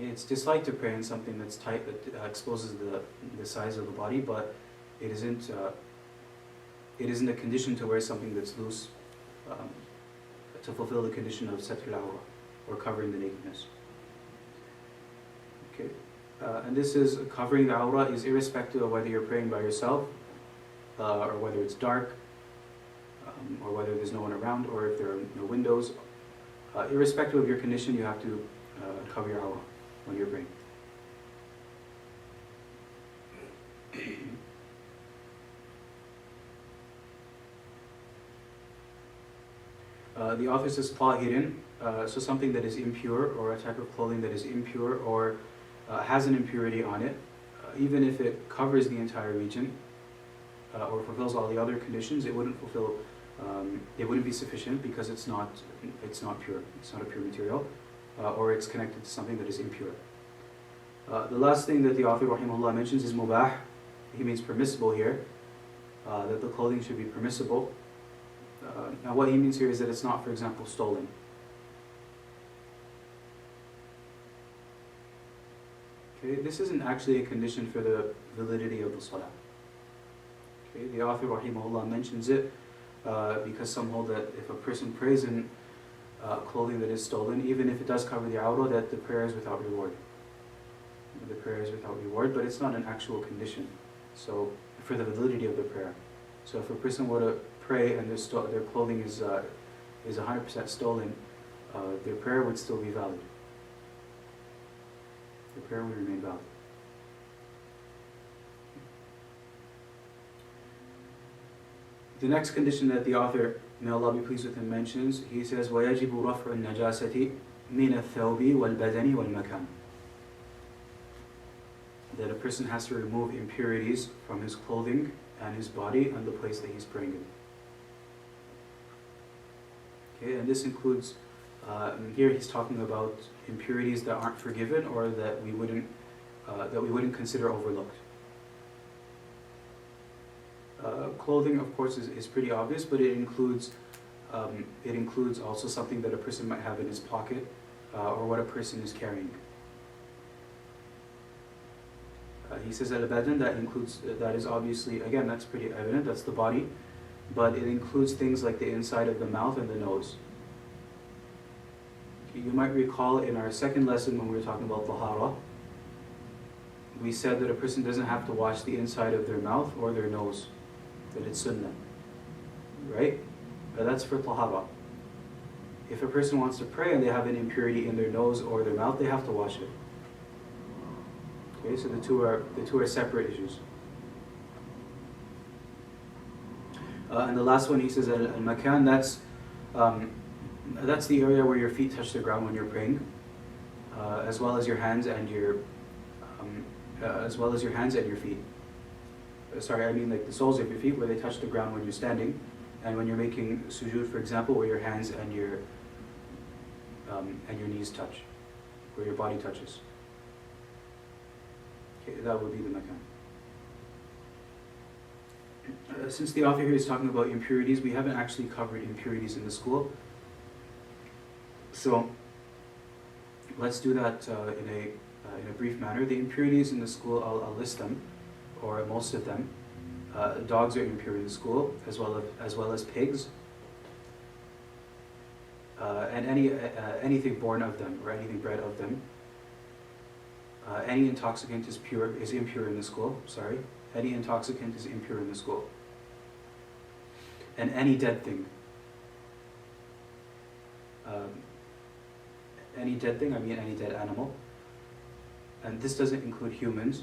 It's disliked to pray in something that's tight, that exposes the size of the body, but it isn't a condition to wear something that's loose to fulfill the condition of satr al-awra, or covering the nakedness. Okay, and this is covering the awra is irrespective of whether you're praying by yourself, or whether it's dark, or whether there's no one around, or if there are no windows. Irrespective of your condition, you have to cover your awra when you're praying. The author says tahirin, so something that is impure, or a type of clothing that is impure, or has an impurity on it, even if it covers the entire region, or fulfills all the other conditions, it wouldn't be sufficient because it's not pure. It's not a pure material. Or it's connected to something that is impure. The last thing that the author rahimahullah mentions is mubah. He means permissible here, that the clothing should be permissible. Now what he means here is that it's not, for example, stolen. Okay, this isn't actually a condition for the validity of the salah. Okay, the author rahimahullah mentions it because some hold that if a person prays in clothing that is stolen, even if it does cover the awrah, that the prayer is without reward. The prayer is without reward, but it's not an actual condition So for the validity of the prayer. So if a person were to pray and their clothing is 100% stolen, their prayer would still be valid. Their prayer would remain valid. The next condition that the author, may Allah be pleased with him, mentions, he says, وَيَجِبُ رَفْعُ النَّجَاسَةِ مِنَ الثَّوْبِ وَالْبَدَنِ وَالْمَكَانِ. That a person has to remove impurities from his clothing and his body and the place that he's praying in. Okay, and this includes, here he's talking about impurities that aren't forgiven or that we wouldn't consider overlooked. Clothing, of course, is pretty obvious, but it includes also something that a person might have in his pocket, or what a person is carrying. He says al-badan, that is obviously, again, that's pretty evident, that's the body, but it includes things like the inside of the mouth and the nose. You might recall in our second lesson when we were talking about tahara, we said that a person doesn't have to wash the inside of their mouth or their nose, that it's sunnah, right? But that's for tahara. If a person wants to pray and they have an impurity in their nose or their mouth, they have to wash it. Okay, so the two are separate issues. And the last one, he says al-makan, that's the area where your feet touch the ground when you're praying, as well as your hands and your feet. Sorry, I mean like the soles of your feet where they touch the ground when you're standing, and when you're making sujood, for example, where your hands and your knees touch, where your body touches. Okay, that would be the makan. Since the author here is talking about impurities, we haven't actually covered impurities in the school. So let's do that in a brief manner. The impurities in the school, I'll list them, or most of them. Dogs are impure in the school, as well as pigs, and anything born of them or anything bred of them. Any intoxicant is impure in the school. Sorry, any intoxicant is impure in the school. And any dead thing. Any dead thing, I mean any dead animal. And this doesn't include humans,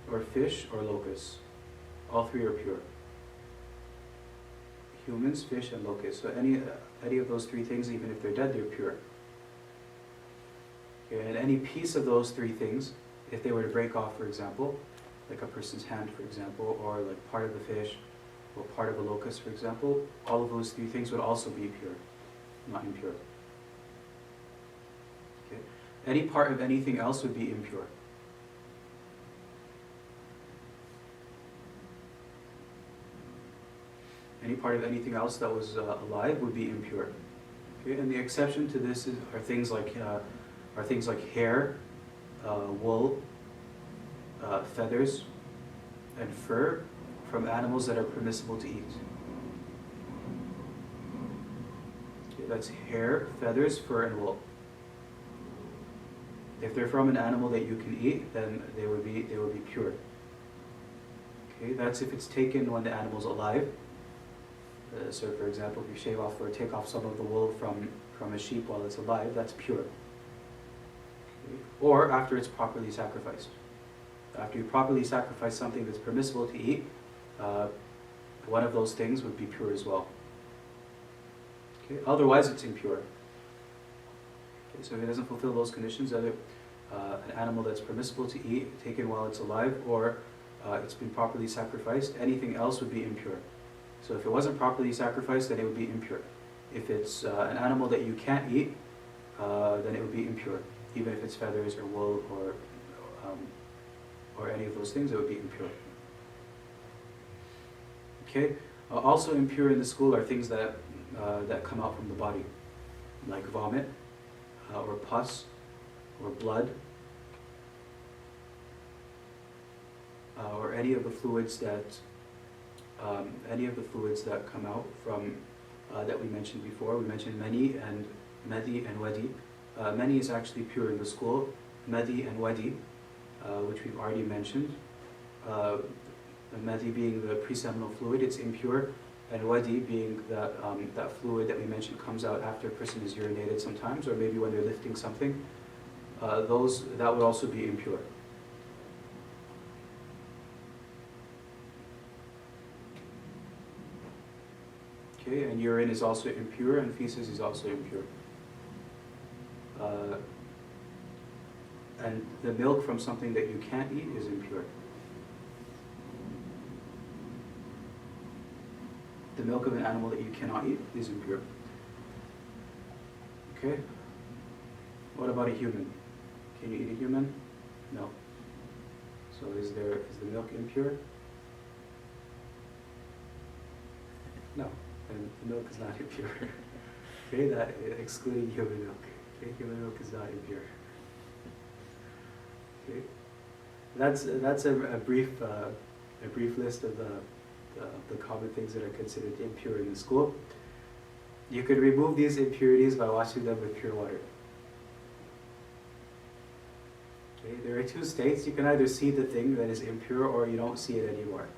or fish, or locusts. All three are pure. Humans, fish, and locusts. So any of those three things, even if they're dead, they're pure. Okay, and any piece of those three things, if they were to break off, for example, like a person's hand, for example, or like part of the fish, or part of a locust, for example, all of those three things would also be pure, not impure. Okay. Any part of anything else would be impure. Any part of anything else that was alive would be impure. Okay, and the exception to this are things like hair, wool, feathers, and fur from animals that are permissible to eat. Okay, that's hair, feathers, fur, and wool. If they're from an animal that you can eat, then they would be pure. Okay, that's if it's taken when the animal's alive. So, for example, if you shave off or take off some of the wool from a sheep while it's alive, that's pure. Okay. Or after it's properly sacrificed. After you properly sacrifice something that's permissible to eat, one of those things would be pure as well. Okay. Otherwise, it's impure. Okay. So if it doesn't fulfill those conditions, either an animal that's permissible to eat, taken while it's alive, or it's been properly sacrificed, anything else would be impure. So if it wasn't properly sacrificed, then it would be impure. If it's an animal that you can't eat, then it would be impure. Even if it's feathers or wool or any of those things, it would be impure. Okay. Also impure in the school are things that come out from the body, like vomit, or pus, or blood, or any of the fluids that come out from that we mentioned before. We mentioned mani and madi and wadi. Mani is actually pure in the school. Madi and wadi, which we've already mentioned, Madi being the preseminal fluid, it's impure, and wadi being that fluid that we mentioned comes out after a person is urinated sometimes, or maybe when they're lifting something. That would also be impure. Okay, and urine is also impure, and feces is also impure. And the milk from something that you can't eat is impure. The milk of an animal that you cannot eat is impure. Okay? What about a human? Can you eat a human? No. So is the milk impure? No. And the milk is not impure. Okay, that excluding human milk. Okay, human milk is not impure. Okay, that's a brief list of the common things that are considered impure in the school. You could remove these impurities by washing them with pure water. Okay, there are two states. You can either see the thing that is impure or you don't see it anymore.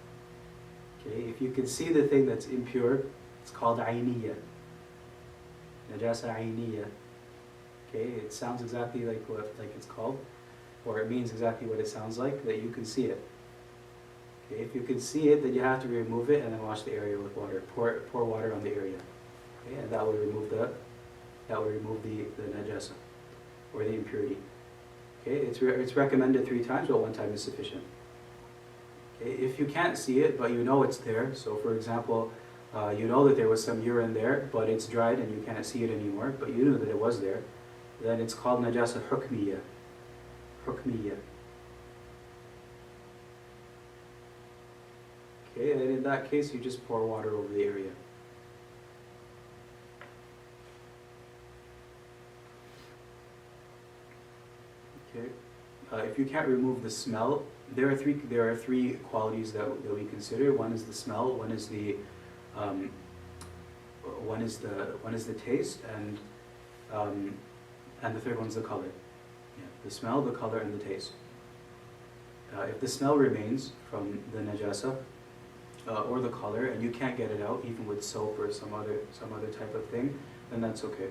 Okay, if you can see the thing that's impure, it's called ayniyya. Najasa ayniyya. Okay, it sounds exactly like it's called, or it means exactly what it sounds like, that you can see it. Okay, if you can see it, then you have to remove it and then wash the area with water. Pour water on the area. Okay, and that will remove the najasa, or the impurity. Okay, it's recommended 3 times, but 1 time is sufficient. Okay, if you can't see it, but you know it's there, so for example, you know that there was some urine there, but it's dried and you can't see it anymore, but you knew that it was there, then it's called najasa hukmiyya. Hukmiyya. Okay, and in that case, you just pour water over the area. Okay, if you can't remove the smell, there are three qualities that we consider. One is the smell, one is the taste, and the third one's the color. Yeah, the smell, the color, and the taste. If the smell remains from the najasa or the color, and you can't get it out, even with soap or some other type of thing, then that's okay.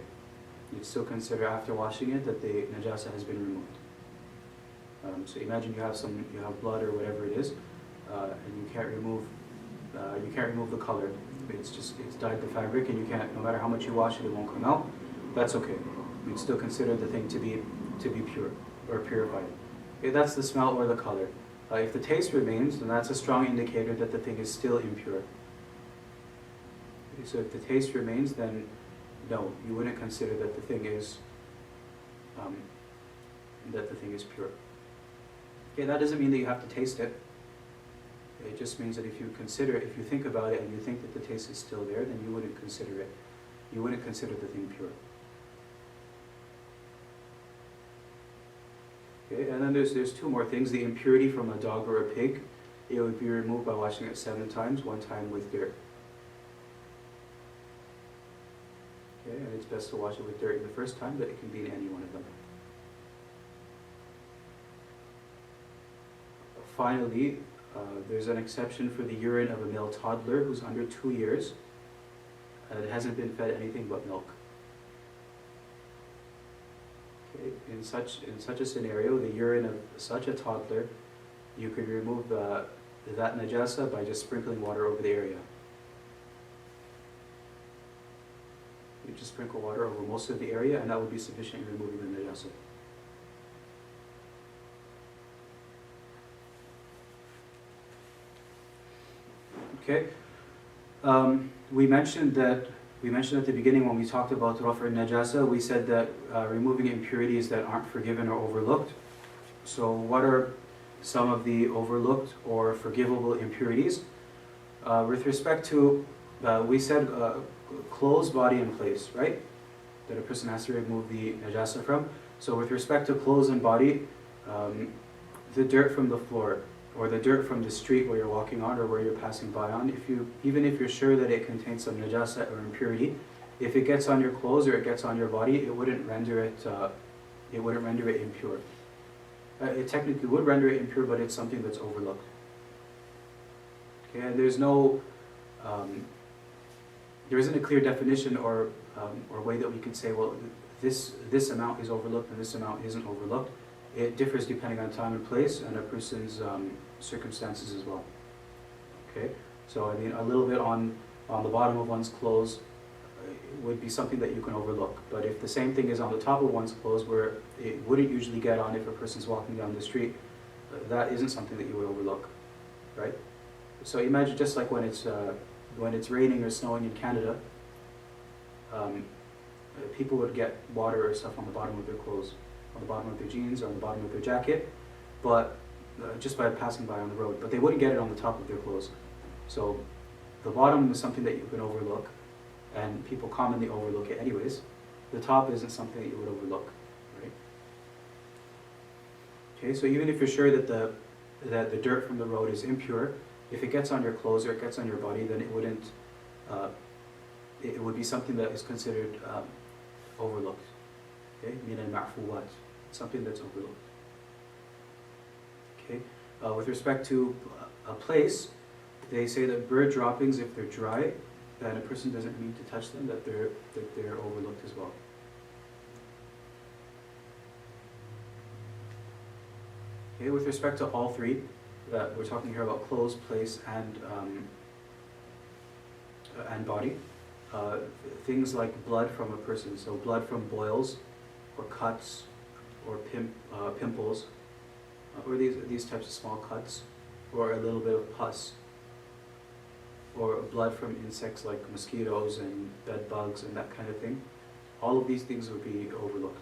You'd still consider after washing it that the najasa has been removed. So imagine you have blood or whatever it is, and you can't remove the color. It's dyed the fabric, and you can't. No matter how much you wash it, it won't come out. That's okay. You'd still consider the thing to be pure or purified. Okay, that's the smell or the color. If the taste remains, then that's a strong indicator that the thing is still impure. Okay, so if the taste remains, then no, you wouldn't consider that the thing is pure. Okay, that doesn't mean that you have to taste it. It just means that if you think about it and you think that the taste is still there, then you wouldn't consider it. You wouldn't consider the thing pure. Okay, and then there's 2 more things. The impurity from a dog or a pig, it would be removed by washing it 7 times, 1 time with dirt. Okay, and it's best to wash it with dirt in the first time, but it can be in any one of them. Finally, there's an exception for the urine of a male toddler who's under 2 years and hasn't been fed anything but milk. Okay. In such a scenario, the urine of such a toddler, you could remove that najasa by just sprinkling water over the area. You just sprinkle water over most of the area, and that would be sufficient in removing the najasa. Okay, we mentioned at the beginning when we talked about raf' najasa, we said that removing impurities that aren't forgiven or overlooked. So what are some of the overlooked or forgivable impurities? With respect to, we said clothes, body, and place, right? That a person has to remove the najasa from. So with respect to clothes and body, the dirt from the floor, or the dirt from the street where you're walking on or where you're passing by on, even if you're sure that it contains some najasa or impurity, if it gets on your clothes or it gets on your body, it wouldn't render it impure. It technically would render it impure, but it's something that's overlooked. Okay, and there's no, there isn't a clear definition or way that we could say, well, this amount is overlooked and this amount isn't overlooked. It differs depending on time and place and a person's circumstances as well. Okay, so I mean, a little bit on the bottom of one's clothes would be something that you can overlook. But if the same thing is on the top of one's clothes, where it wouldn't usually get on if a person's walking down the street, that isn't something that you would overlook, right? So imagine just like when it's raining or snowing in Canada, people would get water or stuff on the bottom of their clothes, on the bottom of their jeans or on the bottom of their jacket, but just by passing by on the road. But they wouldn't get it on the top of their clothes. So the bottom is something that you can overlook, and people commonly overlook it anyways. The top isn't something that you would overlook, right? Okay, so even if you're sure that the dirt from the road is impure, if it gets on your clothes or it gets on your body, then it wouldn't. It would be something that is considered overlooked. Okay, min al-ma'fuwat, something that's overlooked. Okay, with respect to a place, they say that bird droppings, if they're dry, and a person doesn't need to touch them, that they're overlooked as well. Okay, with respect to all three, that we're talking here about clothes, place, and body. Things like blood from a person, so blood from boils, or cuts, or pimples, or these types of small cuts, or a little bit of pus, or blood from insects like mosquitoes and bed bugs and that kind of thing. All of these things would be overlooked.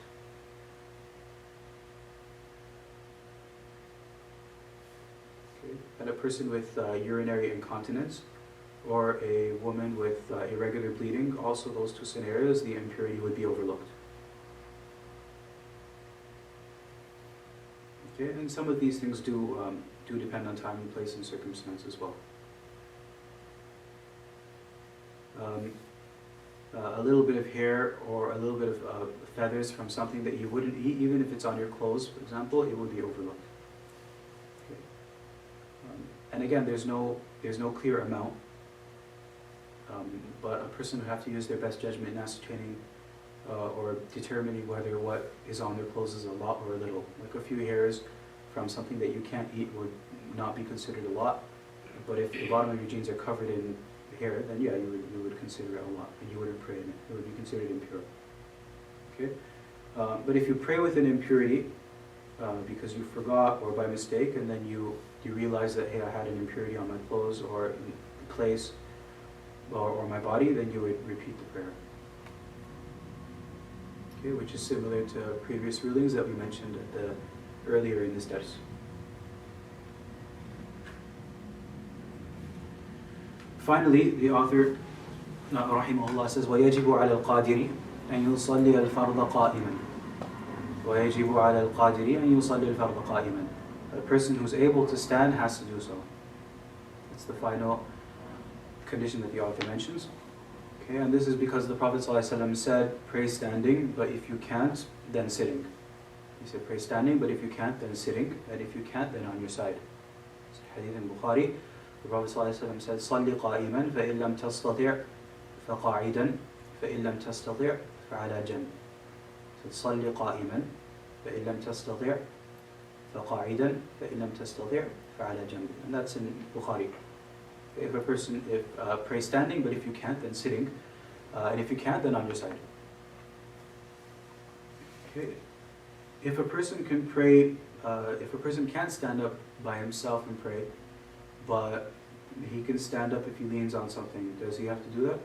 Okay. And a person with urinary incontinence, or a woman with irregular bleeding, also those two scenarios, the impurity would be overlooked. Okay, and some of these things do depend on time and place and circumstance as well. A little bit of hair or a little bit of feathers from something that you wouldn't eat, even if it's on your clothes, for example, it would be overlooked. Okay. And again, there's no clear amount, but a person would have to use their best judgment in ascertaining or determining whether what is on their clothes is a lot or a little. Like a few hairs from something that you can't eat would not be considered a lot, but if the bottom of your jeans are covered in hair, then yeah, you would consider it a lot, and you wouldn't pray in it. It would be considered impure. Okay, but if you pray with an impurity because you forgot or by mistake, and then you realize that, hey, I had an impurity on my clothes or in the place or my body, then you would repeat the prayer. Okay, which is similar to previous rulings that we mentioned earlier in this dars. Finally, the author, rahimahullah, says, وَيَجِبُ عَلَى الْقَادِرِ أَنْ يُصَلِّيَ الْفَرْضَ قَائِمًا. وَيَجِبُ عَلَى الْقَادِرِ أَنْ يُصَلِّيَ الْفَرْضَ قَائِمًا. A person who's able to stand has to do so. That's the final condition that the author mentions. Okay, and this is because the Prophet ﷺ said, pray standing, but if you can't, then sitting. He said, pray standing, but if you can't, then sitting, and if you can't, then on your side. It's a hadith in Bukhari. The Prophet ﷺ said, صَلِّ قَائِمًا فَإِن لَمْ تَسْتَطِعْ فَقَاعِدًا فَإِن لَمْ تَسْتَطِعْ فَعَلَى جَنْبٍ. So صَلِّ قَائِمًا فَإِن لَمْ تَسْتَطِعْ فَقَاعِدًا فَإِن لَمْ تَسْتَطِعْ فَعَلَى جَنْبٍ. And that's in Bukhari. If a person pray standing, but if you can't, then sitting, and if you can't, then on your side. Okay. If a person can pray, if a person can't stand up by himself and pray, but he can stand up if he leans on something, does he have to do that?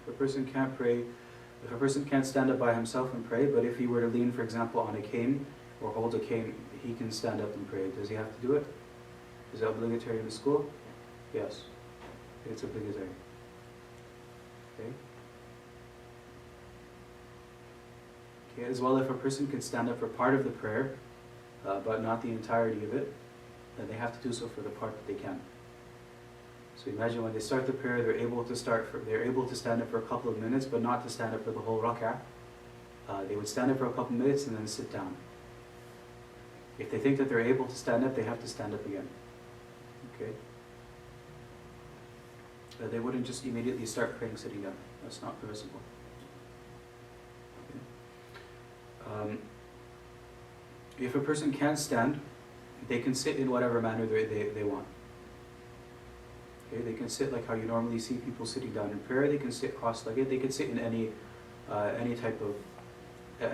If a person can't pray, if a person can't stand up by himself and pray, but if he were to lean, for example, on a cane or hold a cane, he can stand up and pray. Does he have to do it? Is it obligatory in the school? Yes, it's obligatory. Okay. Okay. As well, if a person can stand up for part of the prayer, but not the entirety of it, then they have to do so for the part that they can. So imagine when they start the prayer, they're able to stand up for a couple of minutes, but not to stand up for the whole rak'ah. They would stand up for a couple of minutes and then sit down. If they think that they're able to stand up, they have to stand up again. Okay? They wouldn't just immediately start praying sitting down. That's not permissible. Okay. If a person can stand, they can sit in whatever manner they want. Okay? They can sit like how you normally see people sitting down in prayer. They can sit cross-legged. They can sit in any type of,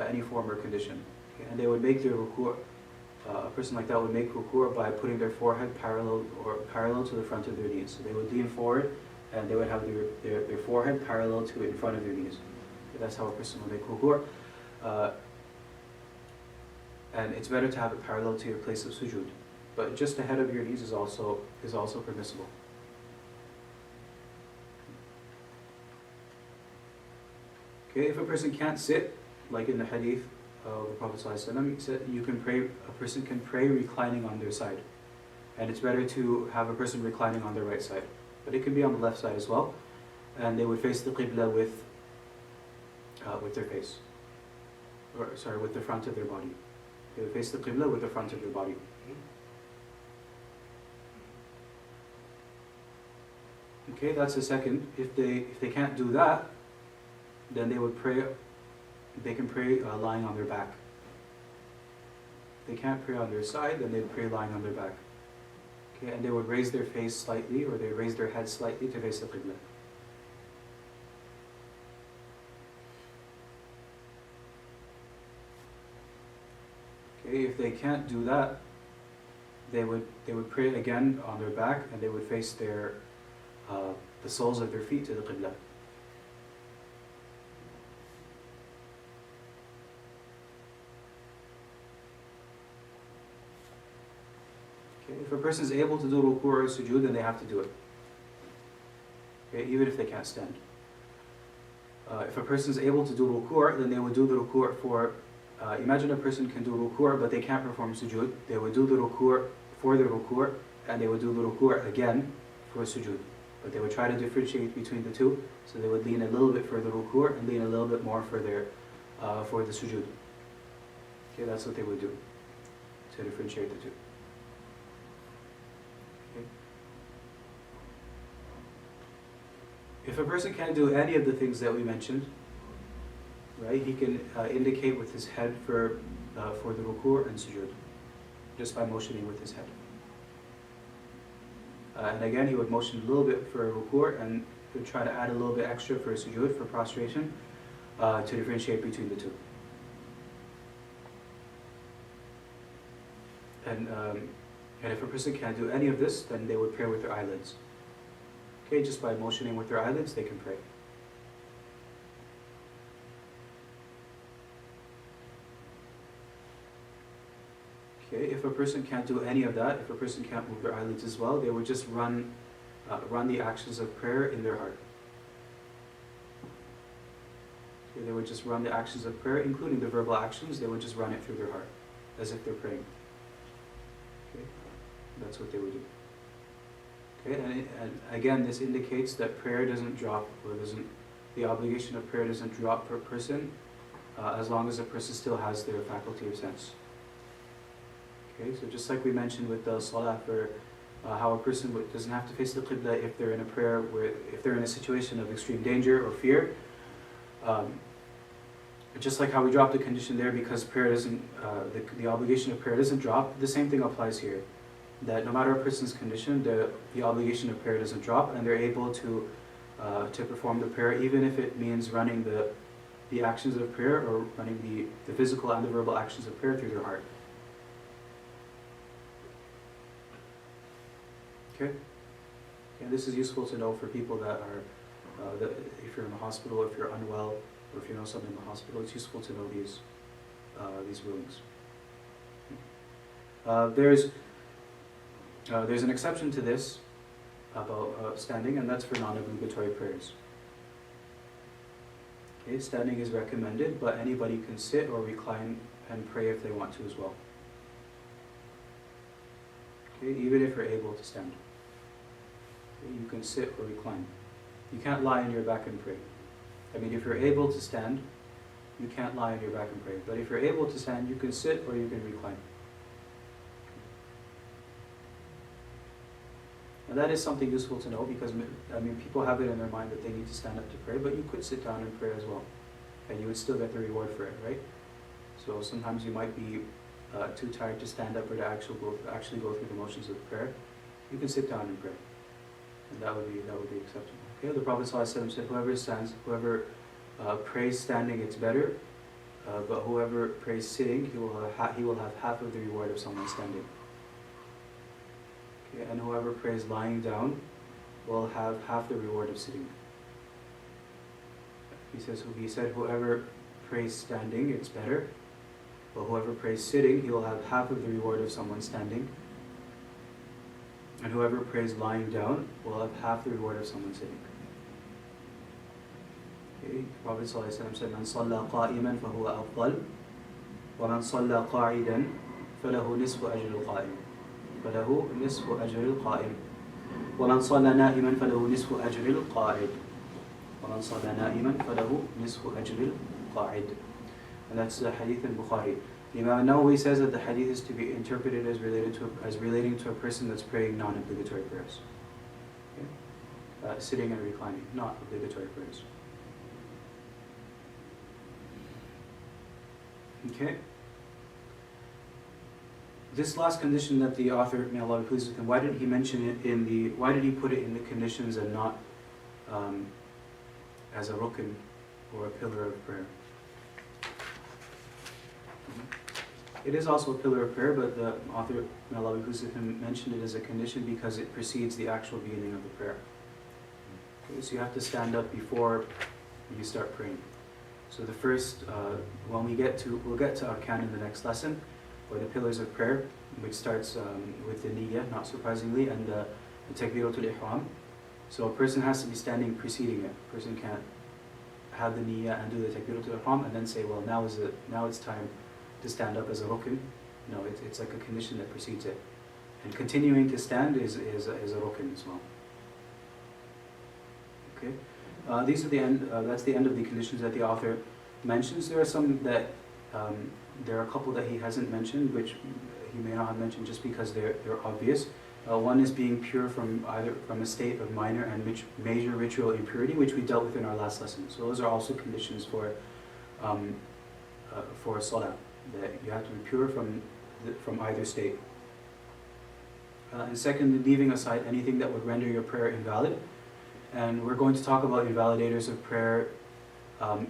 any form or condition. Okay? And they would make their ruku', a person like that would make ruku' by putting their forehead parallel to the front of their knees. So they would lean forward and they would have their forehead parallel to in front of their knees. Okay? That's how a person would make ruku'. And it's better to have it parallel to your place of sujood. But just ahead of your knees is also permissible. Okay, if a person can't sit, like in the hadith of the Prophet ﷺ, he said a person can pray reclining on their side. And it's better to have a person reclining on their right side. But it can be on the left side as well. And they would face the qibla with their face. With the front of their body. They would face the qibla with the front of their body. Okay, that's the second. If they can't do that, then they would pray. They can pray lying on their back. If they can't pray on their side, then they would pray lying on their back. Okay, and they would raise their face slightly, or they would raise their head slightly to face the qibla. Okay, if they can't do that, they would pray again on their back, and they would face the soles of their feet to the qibla. Okay, if a person is able to do ruku' or sujood, then they have to do it. Okay, even if they can't stand. If a person is able to do ruku', then they would do the ruku' for. Imagine a person can do ruku' but they can't perform sujood. They would do the ruku' for the ruku', and they would do the ruku' again for sujood. But they would try to differentiate between the two, so they would lean a little bit for the ruku' and lean a little bit more for the sujood. Okay, that's what they would do to differentiate the two. Okay. If a person can't do any of the things that we mentioned, right, he can indicate with his head for the ruku' and sujood, just by motioning with his head. And again, he would motion a little bit for ruku' and he would try to add a little bit extra for sujood, for prostration, to differentiate between the two. And if a person can't do any of this, then they would pray with their eyelids. Okay, just by motioning with their eyelids, they can pray. Okay, if a person can't do any of that, if a person can't move their eyelids as well, they would just run the actions of prayer in their heart. Okay, they would just run the actions of prayer, including the verbal actions, they would just run it through their heart, as if they're praying. Okay, that's what they would do. Okay, and again, this indicates that prayer doesn't drop, or the obligation of prayer doesn't drop per person, as long as the person still has their faculty of sense. Okay, so just like we mentioned with the salah, for how a person doesn't have to face the qibla if they're in a prayer, if they're in a situation of extreme danger or fear. Just like how we dropped the condition there because prayer doesn't, the obligation of prayer doesn't drop, the same thing applies here. That no matter a person's condition, the obligation of prayer doesn't drop, and they're able to perform the prayer, even if it means running the actions of prayer, or running the physical and the verbal actions of prayer through their heart. Okay? And this is useful to know for people that are, if you're in the hospital, if you're unwell, or if you know someone in the hospital, it's useful to know these rulings. There's an exception to this about standing, and that's for non-obligatory prayers. Okay, standing is recommended, but anybody can sit or recline and pray if they want to as well. Okay, even if you're able to stand. Okay, you can sit or recline. You can't lie on your back and pray. I mean, if you're able to stand, you can't lie on your back and pray. But if you're able to stand, you can sit or you can recline. And that is something useful to know because, I mean, people have it in their mind that they need to stand up to pray, but you could sit down and pray as well. And you would still get the reward for it, right? So sometimes you might be too tired to stand up or to actually go through the motions of prayer. You can sit down and pray. And that would be acceptable. Okay, the Prophet ﷺ said, whoever prays standing, it's better, but whoever prays sitting, he will have half of the reward of someone standing. Okay, and whoever prays lying down will have half the reward of sitting. He said, whoever prays standing, it's better, but whoever prays sitting, he will have half of the reward of someone standing. And whoever prays lying down will have half the reward of someone sitting. Okay. Prophet ﷺ said, "Man salla qa'iman fahuwa afdal, wa man salla qa'idan falahu nisfu ajri al-qa'im, falahu nisfu ajri al-qa'im, wa man salla na'iman falahu nisfu ajri al-qa'id, wa man salla na'iman falahu nisfu ajri al-qa'id." And that's the hadith in Bukhari. Imam Nawawi says that the hadith is to be interpreted as relating to a person that's praying non-obligatory prayers. Okay? Sitting and reclining, not obligatory prayers. Okay. This last condition that the author, may Allah be pleased with him, why did he mention it why did he put it in the conditions and not as a rukn or a pillar of prayer? It is also a pillar of prayer, but the author, may Allah be pleased with him, mentioned it as a condition because it precedes the actual beginning of the prayer. Okay, so you have to stand up before you start praying. So the first, we'll get to arkan in the next lesson, or the pillars of prayer, which starts with the niyyah, not surprisingly, and the takbiratul ihram. So a person has to be standing preceding it. A person can't have the niyyah and do the takbiratul ihram and then say, well, now it's time to stand up as a rukn. No, it's like a condition that precedes it. And continuing to stand is a rukn as well. Okay. These are the end. That's the end of the conditions that the author mentions. There are some that there are a couple that he hasn't mentioned, which he may not have mentioned just because they're obvious. One is being pure from a state of minor and major ritual impurity, which we dealt with in our last lesson. So those are also conditions for salah, that you have to be pure from either state. And second, leaving aside anything that would render your prayer invalid. And we're going to talk about invalidators of prayer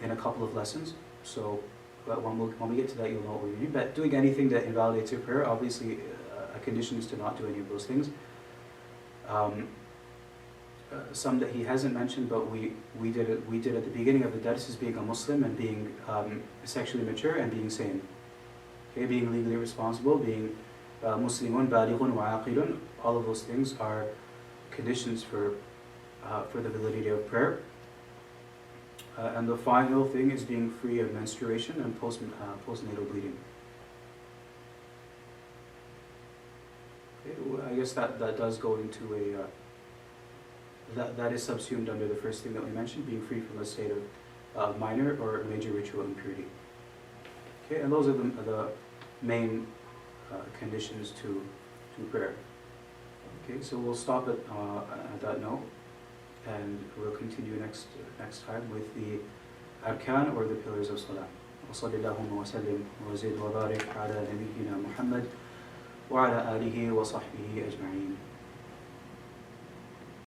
in a couple of lessons. So when we get to that, you'll know what we mean. But doing anything that invalidates your prayer, obviously a condition is to not do any of those things. Some that he hasn't mentioned, but we did at the beginning of the dars, is being a Muslim and being sexually mature and being sane. Okay, being legally responsible, being Muslimun, balighun wa aqilun, all of those things are conditions for the validity of prayer. And the final thing is being free of menstruation and postnatal bleeding. Okay, well, I guess that does go into that is subsumed under the first thing that we mentioned, being free from a state of minor or major ritual impurity. Okay, and those are the main conditions to prayer. Okay, so we'll stop at that note, and we'll continue next time with the arkan, or the pillars of salah. وصلى اللهم وسلم وزد وبارك على نبينا محمد وعلى آله وصحبه أجمعين.